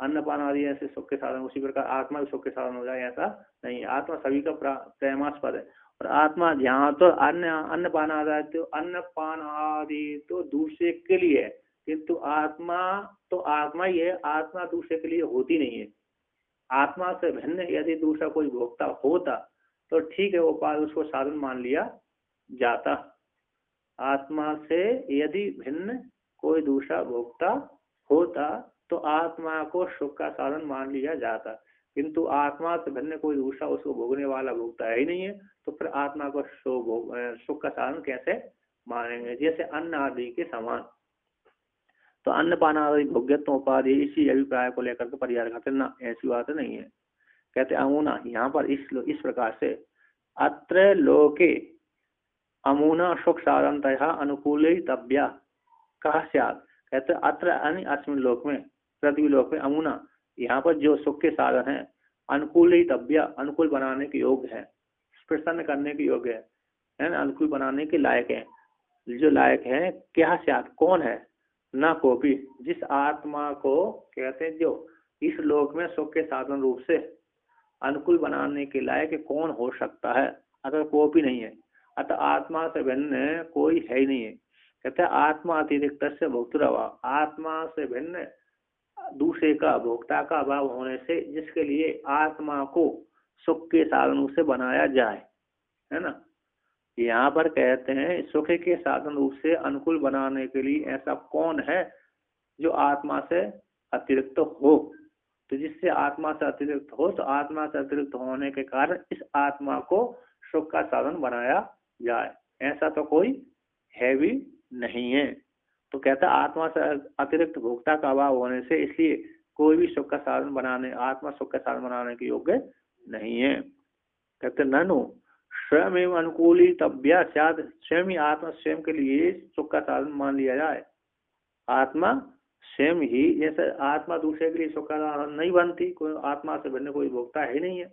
अन्नपान आदि ऐसे सुख के साधन, उसी प्रकार आत्मा भी सुख के साधन हो जाए ऐसा नहीं है। आत्मा सभी का प्रेमास्पद है। और आत्मा जहाँ तो अन्नपान आदि, तो अन्नपान आदि तो दूसरे के लिए है, किंतु आत्मा तो आत्मा ही है, आत्मा दूसरे के लिए होती नहीं है। आत्मा से भिन्न यदि दूसरा कोई भोक्ता होता तो ठीक है, वो उसको साधन मान लिया जाता। आत्मा से यदि भिन्न कोई दूसरा भोक्ता होता तो आत्मा को सुख का साधन मान लिया जाता, किंतु आत्मा से भिन्न कोई दूसरा उसको भोगने वाला भोगता है ही नहीं है, तो फिर आत्मा को सुख का साधन कैसे मानेंगे। जैसे अन्न आदि के समान। तो अन्नपान आदि भोग्यत्व उपाधि इसी अभिप्राय को लेकर के परिहार करते ना, ऐसी बात नहीं है। कहते अमुना, यहाँ पर इस प्रकार से अत्र लोके अमुना सुख साधनतः अनुकूलितव्या कहा स्यात्। कहते अत्र अस्मिन् लोक में, पृथ्वी लोक में, अमुना यहाँ पर जो सुख के साधन है, अनुकूलितव्या अनुकूल बनाने के योग्य है, प्रसन्न करने के योग्य है ना, अनुकूल बनाने के लायक है। जो लायक है क्या स्यात्, कौन है, न कोपी, जिस आत्मा को कहते हैं जो इस लोक में सुख के साधन रूप से अनुकूल बनाने के लायक कौन हो सकता है, अगर कोपी नहीं है, अतः आत्मा से भिन्न कोई है ही नहीं है। कहते हैं आत्मा अतिरिक्त से भोक्तृभाव, आत्मा से भिन्न दूसरे का भोक्ता का अभाव होने से जिसके लिए आत्मा को सुख के साधनों से बनाया जाए, है ना। यहाँ पर कहते हैं सुख के साधन रूप से अनुकूल बनाने के लिए ऐसा कौन है जो आत्मा से अतिरिक्त हो। तो जिससे आत्मा से अतिरिक्त हो, तो आत्मा से अतिरिक्त होने के कारण इस आत्मा को सुख का साधन बनाया जाए, ऐसा तो कोई है भी नहीं है। तो कहता आत्मा से अतिरिक्त भोक्ता का अभाव होने से इसलिए कोई भी सुख का साधन बनाने, आत्मा सुख का साधन बनाने के योग्य नहीं है। कहते ननु स्वयं एवं अनुकूलितव्या स्यात्, स्वयं ही आत्मा स्वयं के लिए सुख का साधन मान लिया जाए। आत्मा स्वयं ही, जैसे आत्मा दूसरे के लिए सुख का साधन नहीं बनती, कोई आत्मा से भिन्न कोई भोक्ता है नहीं है।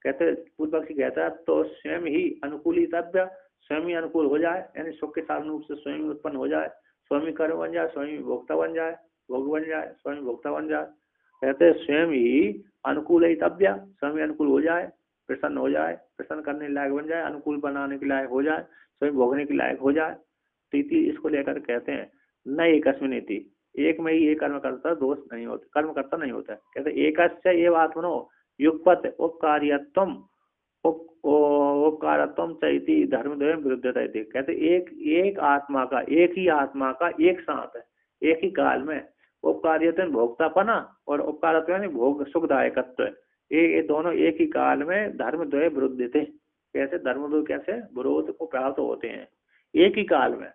कहते पूर्व पक्षी कहता है तो स्वयं ही अनुकूलितव्या, स्वयं ही अनुकूल हो जाए, यानी सुख के साधन रूप से स्वयं ही उत्पन्न हो जाए, स्वयं ही कर्म बन जाए, स्वयं ही भोक्ता बन जाए, भोग बन जाए, स्वयं भोक्ता बन जाए। कहते स्वयं ही अनुकूलितव्या, स्वयं ही अनुकूल हो जाए, प्रसन्न हो जाए, प्रसन्न करने लायक बन जाए, अनुकूल बनाने के लायक हो जाए, स्वयं भोगने के लायक हो जाए। तो इसको लेकर कहते हैं न एकस्मिन् इति, एक में ही ये कर्म करता दोष नहीं होता, कर्म करता नहीं होता। कहते एकस्य एव आत्मनो युगपत उपकार्यत्वम उपकारत्वम चैति धर्मद्वयं विरुद्धता। कहते एक आत्मा का, एक ही आत्मा का एक साथ है, एक ही काल में उपकार्यत्व भोक्तापना और उपकारत्व यानी भोग सुखदायकत्व, ये दोनों एक ही काल में धर्मद्वय विरुद्ध थे। कैसे धर्मद्वय कैसे विरोध को प्राप्त होते हैं एक ही काल में,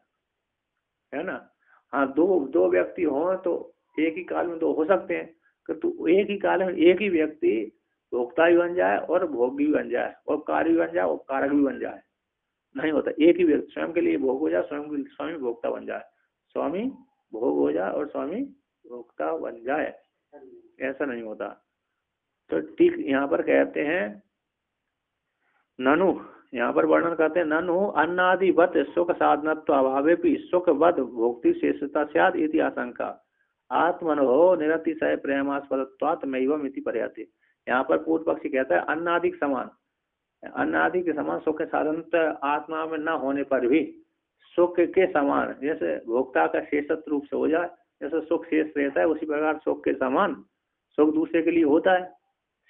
है ना। हाँ, दो व्यक्ति हों तो एक ही काल में दो हो सकते हैं, तो एक ही काल में एक ही व्यक्ति भोक्ता भी बन जाए और भोग भी बन जाए और कार्य भी बन जाए और कारक भी बन जाए, नहीं होता। एक ही व्यक्ति स्वयं के लिए भोग हो जाए, स्वामी भोक्ता बन जाए, स्वामी भोग हो जाए और स्वामी भोक्ता बन जाए, ऐसा नहीं होता। तो ठीक यहाँ पर कहते हैं ननु, यहाँ पर वर्णन करते हैं ननु अन्नादिवत सुख साधनत्व अभावे भी सुखवद भोक्ति शेषता स्यात् इति आशंका आत्मनो निरतिशय प्रेमास्पदत्वात् मैवम इति पर्याते। यहाँ पर पूर्व पक्षी कहता है अन्नादि समान, अन्नादि के समान सुख के साधन आत्मा में न होने पर भी सुख के समान, जैसे भोक्ता का शेषत्व रूप से हो जाए, जैसे सुख शेष रहता है उसी प्रकार सुख के समान सुख दूसरे के लिए होता है,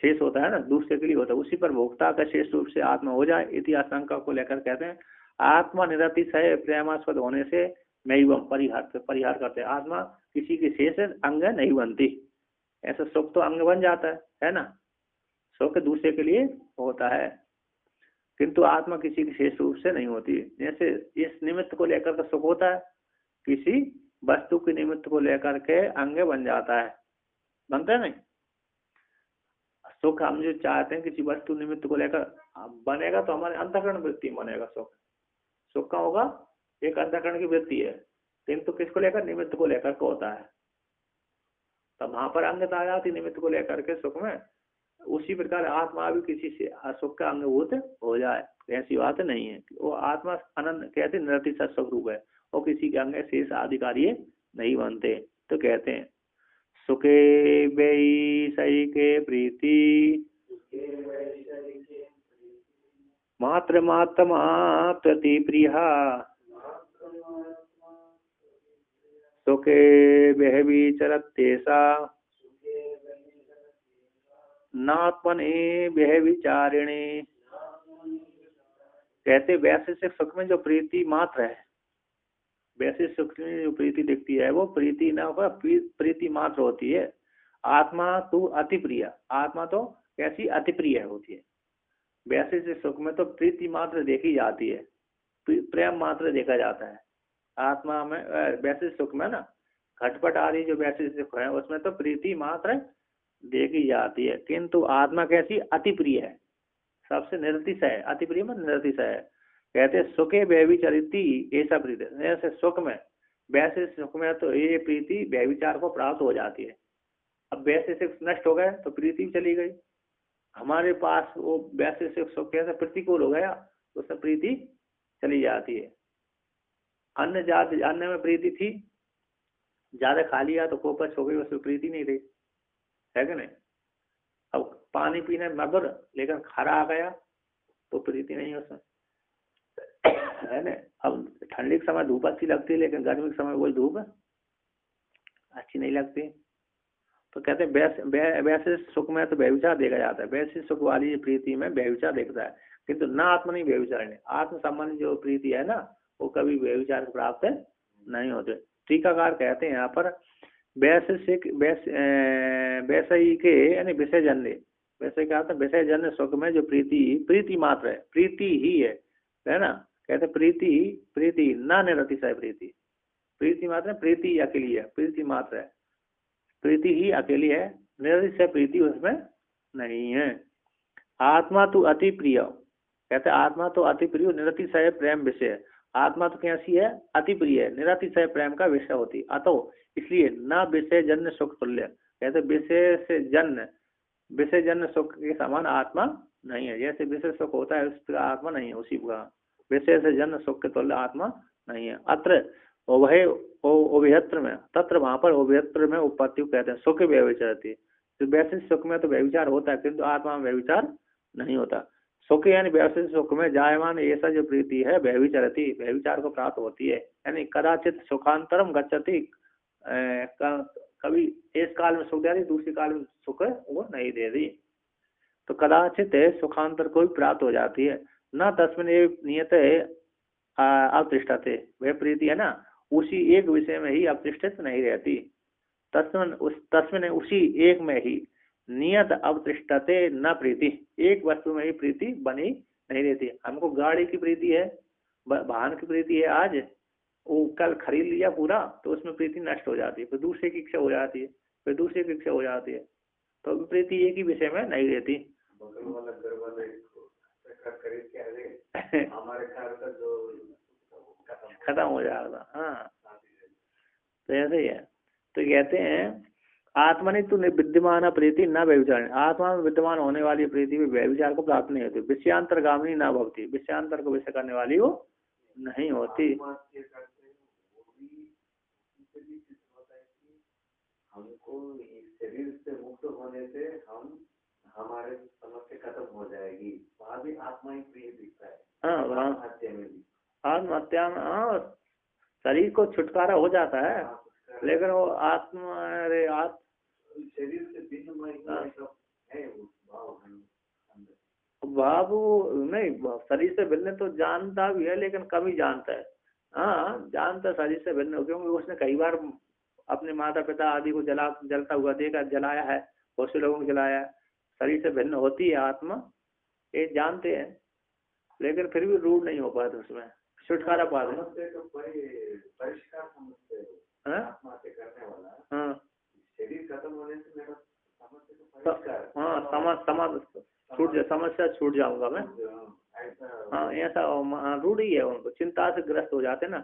शेष होता है ना, दूसरे के लिए होता है, उसी पर भोक्ता का शेष रूप से आत्मा हो जाए। इति आशंका को लेकर कहते हैं आत्मा निरतिशय प्रेमास्पद होने से मैवम परिहार करते हैं, आत्मा किसी के शेष अंग नहीं बनती। ऐसा सुख तो अंग बन जाता है ना, सुख दूसरे के लिए होता है। किंतु आत्मा किसी विशेष रूप से नहीं होती। जैसे इस निमित्त को लेकर के सुख होता है, किसी वस्तु के निमित्त को लेकर के अंग बन जाता है, बनता है नहीं। सुख हम जो चाहते हैं किसी वस्तु निमित्त को लेकर बनेगा तो हमारे अंतःकरण वृत्ति बनेगा सुख। सुख का होगा एक अंतःकरण की वृत्ति है, किंतु किसको लेकर, निमित्त को लेकर के होता है। तब वहां पर अंगता आ जाती निमित्त को लेकर के सुख में। उसी प्रकार आत्मा भी किसी से सुख का अंगभूत हो जाए, ऐसी बात नहीं है। वो आत्मा अनंत कहते निरतिशय स्वरूप है, वो किसी के अंग शेष अधिकारी नहीं बनते। तो कहते हैं सुखे वैषयिके प्रीति मात्र मात्रमात्रति प्रिया सुखे बहविचरत्येषा नात्मने बहविचारिणे। कहते वैशेषिक सुख में जो प्रीति मात्र है, वैशेषिक सुख में जो प्रीति दिखती है वो प्रीति ना होगा, प्रीति मात्र होती है। आत्मा तो अति प्रिय, आत्मा तो कैसी अति प्रिय होती है। वैशेषिक सुख में तो प्रीति मात्र देखी जाती है, प्रेम मात्र देखा जाता है। आत्मा में वैशेषिक सुख में ना घटपट आदि जो वैशेषिक सुख है उसमें तो प्रीति मात्र देखी जाती है, किंतु आत्मा कैसी अति प्रिय है, सबसे निरतिशय है। अति प्रिय में निरतिशय है। कहते सुखे व्यभिचरिती ऐसा प्रीति, जैसे सुख में वैशेषिक सुख में तो ये प्रीति व्यभिचार को प्राप्त हो जाती है। अब वैशेषिक नष्ट हो गए तो प्रीति चली गई। हमारे पास वो वैशेषिक सुख कैसे प्रतिकूल हो गया तो उसमें प्रीति चली जाती है। अन्य जाति अन्य में प्रीति थी, ज्यादा खा लिया तो कोपच हो गई, उसमें प्रीति नहीं रही, है कि नहीं। अब पानी पीने मधुर लेकिन खरा आ गया तो प्रीति नहीं उसमें, है ना। अब ठंडी के समय धूप अच्छी लगती है लेकिन गर्मी के समय वही धूप अच्छी नहीं लगती। तो कहते हैं वैसे सुख में तो व्यभिचार देखा जाता है, वैसे सुख वाली प्रीति में व्यभिचार देखता है, किंतु ना आत्मा नहीं व्यभिचार है। आत्म संबंधी जो प्रीति है ना वो कभी व्यभिचार को प्राप्त नहीं होते। टीकाकार कहते हैं यहाँ पर वैशेषिक वैषयी के यानी विषयजन्य, वैसे क्या होता है विषय जन्य सुख में जो प्रीति मात्र है, प्रीति ही है ना। कहते प्रीति ना निरतिशय प्रीति मात्र, प्रीति अकेली है, प्रीति मात्र है, प्रीति ही अकेली है, निरतिशय प्रीति उसमें नहीं है। आत्मा तो अति प्रिय, कहते आत्मा तो अति प्रिय निरतिशय प्रेम विषय। आत्मा तो कैसी है, अति प्रिय है, निरतिशय प्रेम का विषय होती। अतो इसलिए न विषय जन्य सुख तुल्य, कहते विषय जन्य सुख के समान आत्मा नहीं है। जैसे विषय सुख होता है उस पर आत्मा नहीं है, उसी का विषय से जन्य सुख के तुल्य आत्मा नहीं है। अत्र उभयत्र में, तत्र वहां पर उभयत्र में उपपत्ति कहते हैं सुख व्यभिचरति। तो वैसे सुख में तो व्यभिचार होता है किंतु आत्मा में व्यभिचार नहीं होता। सुख यानी वैसे सुख में जायमान ऐसा जो प्रीति है व्यभिचरति, व्यभिचार को प्राप्त होती है। यानी कदाचित सुखांतरम गच्छति, कभी इस काल में सुख दे रही दूसरी काल में सुख वो नहीं दे रही, तो कदाचित सुखांतर को भी प्राप्त हो जाती है। न तस्मिन नियत अवतिष्ठते, वह प्रीति है ना उसी एक विषय में ही अवतिष्ठित नहीं रहती। तस्मिन उसी एक में ही नियत अवतिष्ठते न प्रीति, एक वस्तु में ही प्रीति बनी नहीं रहती। हमको गाड़ी की प्रीति है, वाहन की प्रीति है, आज वो कल खरीद लिया पूरा तो उसमें प्रीति नष्ट हो जाती है, फिर दूसरे की इच्छा हो जाती है, फिर दूसरे की इच्छा हो जाती है, तो प्रीति एक ही विषय में नहीं रहती। खत्म हो जाएगा। हाँ तो ऐसे ही है। तो कहते हैं आत्मनि तो विद्यमान प्रीति न व्यभिचार, आत्मा में विद्यमान होने वाली प्रीति भी व्यभिचार को प्राप्त नहीं होती। विषयांतर गामिनी न भवती, विषयांतर को विषय करने वाली वो नहीं होती। हमको शरीर से मुक्त होने से हम हमारे समस्या खत्म हो जाएगी, वहाँ भी आत्मा ही प्रिय दिखता है। हाँ आत्महत्या में भी, आत्महत्या में हाँ शरीर को छुटकारा हो जाता है लेकिन वो आत्मा शरीर से भिन्न है भाव नहीं, शरीर से भिन्न तो जानता भी है लेकिन कम ही जानता है। हाँ जानता शरीर से भिन्न, क्योंकि उसने कई बार अपने माता पिता आदि को जलता हुआ देखा, जलाया है, बहुत से लोगों को जलाया है। शरीर से भिन्न होती है आत्मा, ये जानते हैं। लेकिन फिर भी रूढ़ नहीं हो पाते, उसमें छुटकारा पाते। समस्या का परिष्कार समझते हो, आत्मा से करने वाला। हाँ शरीर खत्म होने से मेरा समस्या का परिष्कार। हाँ समस्या छूट जाऊंगा मैं। हाँ ऐसा रूढ़ ही है उनको, चिंता से ग्रस्त हो जाते ना,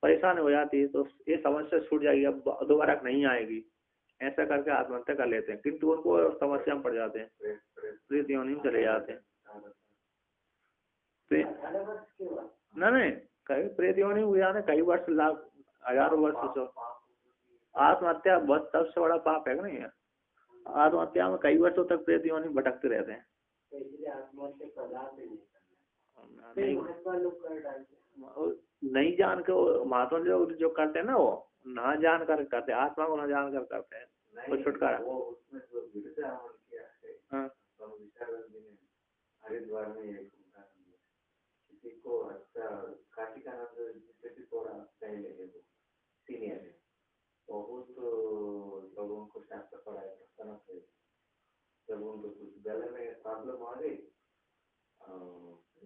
परेशान हो जाती है, तो ये समस्या छूट जाएगी, अब दोबारा नहीं आएगी, ऐसा करके आत्महत्या कर लेते हैं। किंतु उनको समस्या में पड़ जाते हैं, प्रेत योनि में चले जाते हैं। नहीं कई प्रेत योनि हो जाते, कई वर्ष, लाख, हजारों वर्ष। आत्महत्या बहुत सबसे बड़ा पाप है नहीं है, आत्महत्या में कई वर्षों तक प्रेत योनि भटकते रहते हैं। नहीं जान के महात्मा लोग जो करते हैं ना, वो ना जान कर करते हैं, आत्मा को ना जान कर करते हैं, तो छुटकारा। हरिद्वार में एक किसी को अच्छा काशी का नाम जिससे थोड़ा पहले है, वो सीनियर है, बहुत लोगों को शास्त्र पढ़ाया से, जब उनको कुछ गले में प्रॉब्लम आ गई,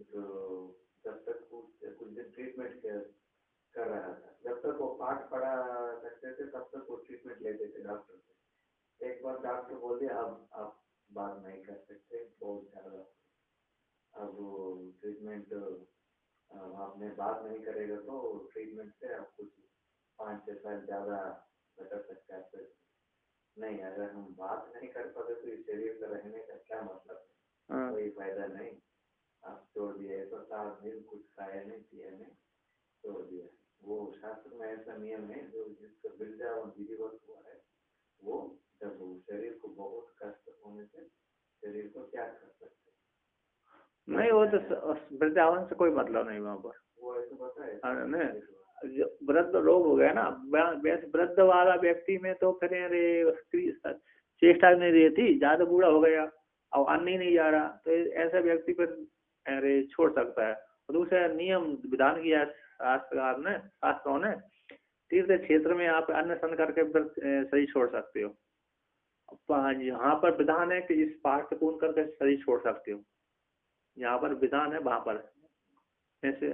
तो जब तक कुछ दिन ट्रीटमेंट कर रहा था, जब तक वो पाठ पढ़ा सकते थे तब तक वो ट्रीटमेंट लेते थे डॉक्टर से। एक बार डॉक्टर बोल दिया अब आप बात नहीं कर सकते, बहुत ज्यादा, अब ट्रीटमेंट आपने बात नहीं करेगा तो ट्रीटमेंट से आप कुछ 5-6 साल ज्यादा बचा सकते हैं। नहीं, अगर हम बात नहीं कर पाते तो इस शरीर का रहने का क्या मतलब है, कोई फायदा नहीं, आप छोड़ दिए तो 7 दिन कुछ खाया नहीं पिया नहीं, छोड़ दिया। वो शास्त्र में ऐसा नियम है, जो जिसका वृंदावन विधिवत हुआ है, वो जब शरीर को बहुत कष्ट होने से शरीर को त्याग कर सकते नहीं, वो तो वृंदावन से कोई मतलब नहीं वहाँ पर, वो ऐसा बताया नहीं। वृद्ध रोग हो गया ना, वृद्ध वाला व्यक्ति में तो फिर चेष्टा नहीं रहती, ज्यादा बूढ़ा हो गया और अन्न ही नहीं जा रहा, तो ऐसा व्यक्ति फिर अरे छोड़ सकता है। और दूसरा नियम विधान किया शास्त्रों ने, तीर्थ क्षेत्र में आप अन्न सन करके शरीर छोड़ सकते हो। यहाँ पर विधान है कि इस पाठ से पूर्ण करके शरीर छोड़ सकते हो, यहाँ पर विधान है, वहां पर ऐसे,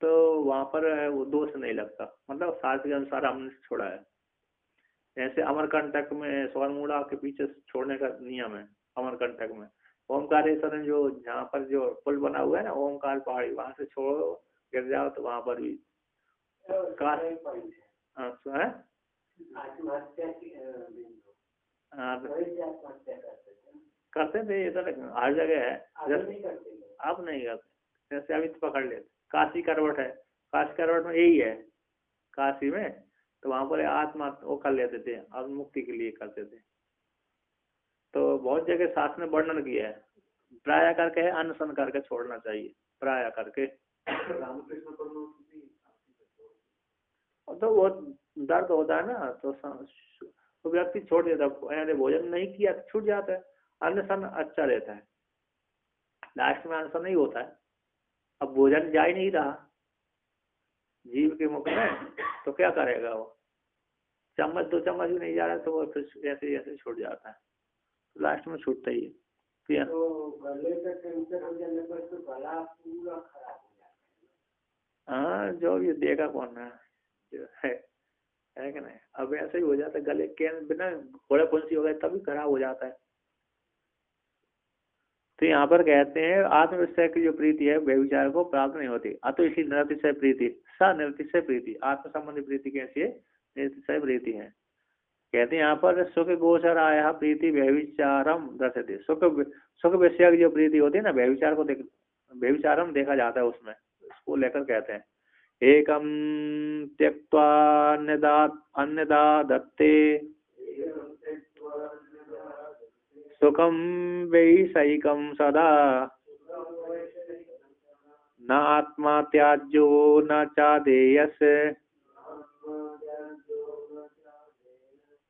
तो वहां पर वो दोष नहीं लगता, मतलब शास्त्र के अनुसार हमने छोड़ा है। ऐसे अमरकंटक में स्वरमूला के पीछे छोड़ने का नियम है, अमरकंटक में ओमकारेश्वर जो जहाँ पर जो पुल बना हुआ है ना, ओमकार पहाड़ी, वहां से छोड़ो, गिर जाओ तो वहां पर भी करते थे, इधर हर जगह है, अब नहीं करते, जैसे अभी तो पकड़ लेते। काशी करवट है, काशी करवट में यही है, काशी में तो वहां पर आत्मा वो कर लेते थे, अब मुक्ति के लिए करते थे। तो बहुत जगह शास्त्र ने वर्णन किया है, प्राय करके है, अनशन करके छोड़ना चाहिए, प्राय करके। तो वो दर्द होता है ना, तो व्यक्ति छोड़ देता है, भोजन नहीं किया तो छूट जाता है, अनशन अच्छा रहता है, लास्ट में अनशन नहीं होता है। अब भोजन जा ही नहीं रहा जीव के मुख में, तो क्या करेगा वो, चम्मच 2 चम्मच भी नहीं जा रहा, तो वो फिर ऐसे ऐसे छूट जाता है, तो लास्ट में छूटता ही है। तो गले का कैंसर हो जाने पर तो गला पूरा खराब हो जाता है। हाँ, जो ये देखा कौन है कि नहीं, अब ऐसे ही हो जाता है, गले के बिना घोड़ा पुंसी हो गए तभी खराब हो जाता है। तो यहाँ पर कहते हैं आत्मविषय की जो प्रीति है व्यभिचार को प्राप्त नहीं होती, अतो इसी निरतिशय प्रीति सा निरतिशय प्रीति, आत्म संबंधी प्रीति कैसी है, निरतिशय प्रीति है। कहते हैं यहाँ पर सुख गोचर आया प्रीति व्यभिचारम दर्शते, सुख विषय की जो प्रीति होती है ना, व्यभिचार को व्यभिचारम देखा जाता है उसमें, उसको लेकर कहते हैं एकम त्यक्त्वा अन्यदा दत्ते सुखम वैषयिकम सदा न आत्मा त्याज्यो न चादेयस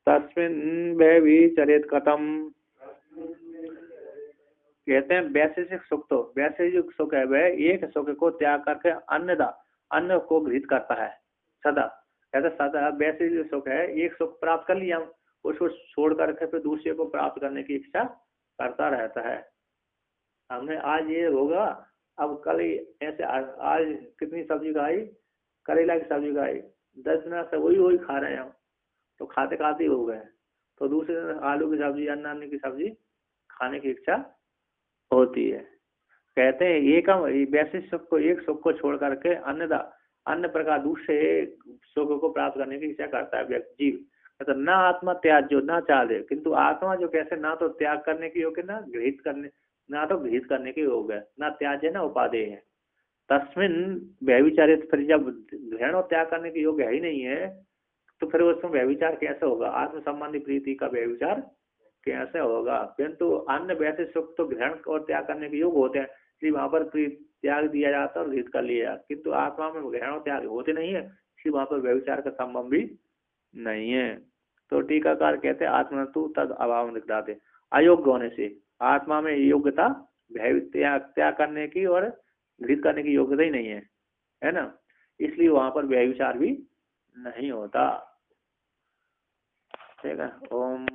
तस्मिन् व्यभिचरेत कथम। कहते हैं वैशेषिक सुख, तो वैशेषिक सुख है वह एक सुख को त्याग करके अन्य को घृत करता है सदा, कहते सदा वैशेषिक सुख है, एक सुख प्राप्त कर लिया उसको छोड़ करके फिर दूसरे को प्राप्त करने की इच्छा करता रहता है। हमने आज ये होगा, अब कल ही ऐसे आज कितनी सब्जी खाई, करेला की सब्जी खाई, 10 दिन से वही वही खा रहे हैं हम, तो खाते खाते ही हो गए। तो दूसरे दिन आलू की सब्जी, अन्य की सब्जी खाने की इच्छा होती है। कहते हैं एकम वैश्विक सुख को, एक सुख को छोड़ करके अन्य प्रकार दूसरे सुख को प्राप्त करने की इच्छा करता है व्यक्ति जीव। तो ना आत्मा त्याग जो ना चाहे, किंतु आत्मा जो कैसे ना तो त्याग करने की योग्य, ना गृहित करने, ना तो गृहित करने के योग्य है, ना त्याज है ना उपादेय है। तस्मिन व्यभिचारित, फिर जब ग्रहण और त्याग करने के योग्य है ही नहीं है, तो फिर उसमें व्यभिचार कैसे होगा? आत्म संबंधी प्रीति का व्यभिचार कैसे होगा? किंतु अन्य वैसे सुख तो ग्रहण और त्याग करने के योग्य होते हैं, इसलिए वहां पर त्याग दिया जाता है और गृहित कर लिया जाता है। किंतु आत्मा में ग्रहण और त्याग होते नहीं है, इसलिए वहां पर व्यभिचार का संबंध भी नहीं है। तो टीकाकार कहते हैं आत्मा तो तद अभाव दिखलाते, अयोग्य होने से आत्मा में योग्यता त्याग करने की और गृहित करने की योग्यता ही नहीं है ना, इसलिए वहां पर व्यभिचार भी नहीं होता। ठीक है। ओम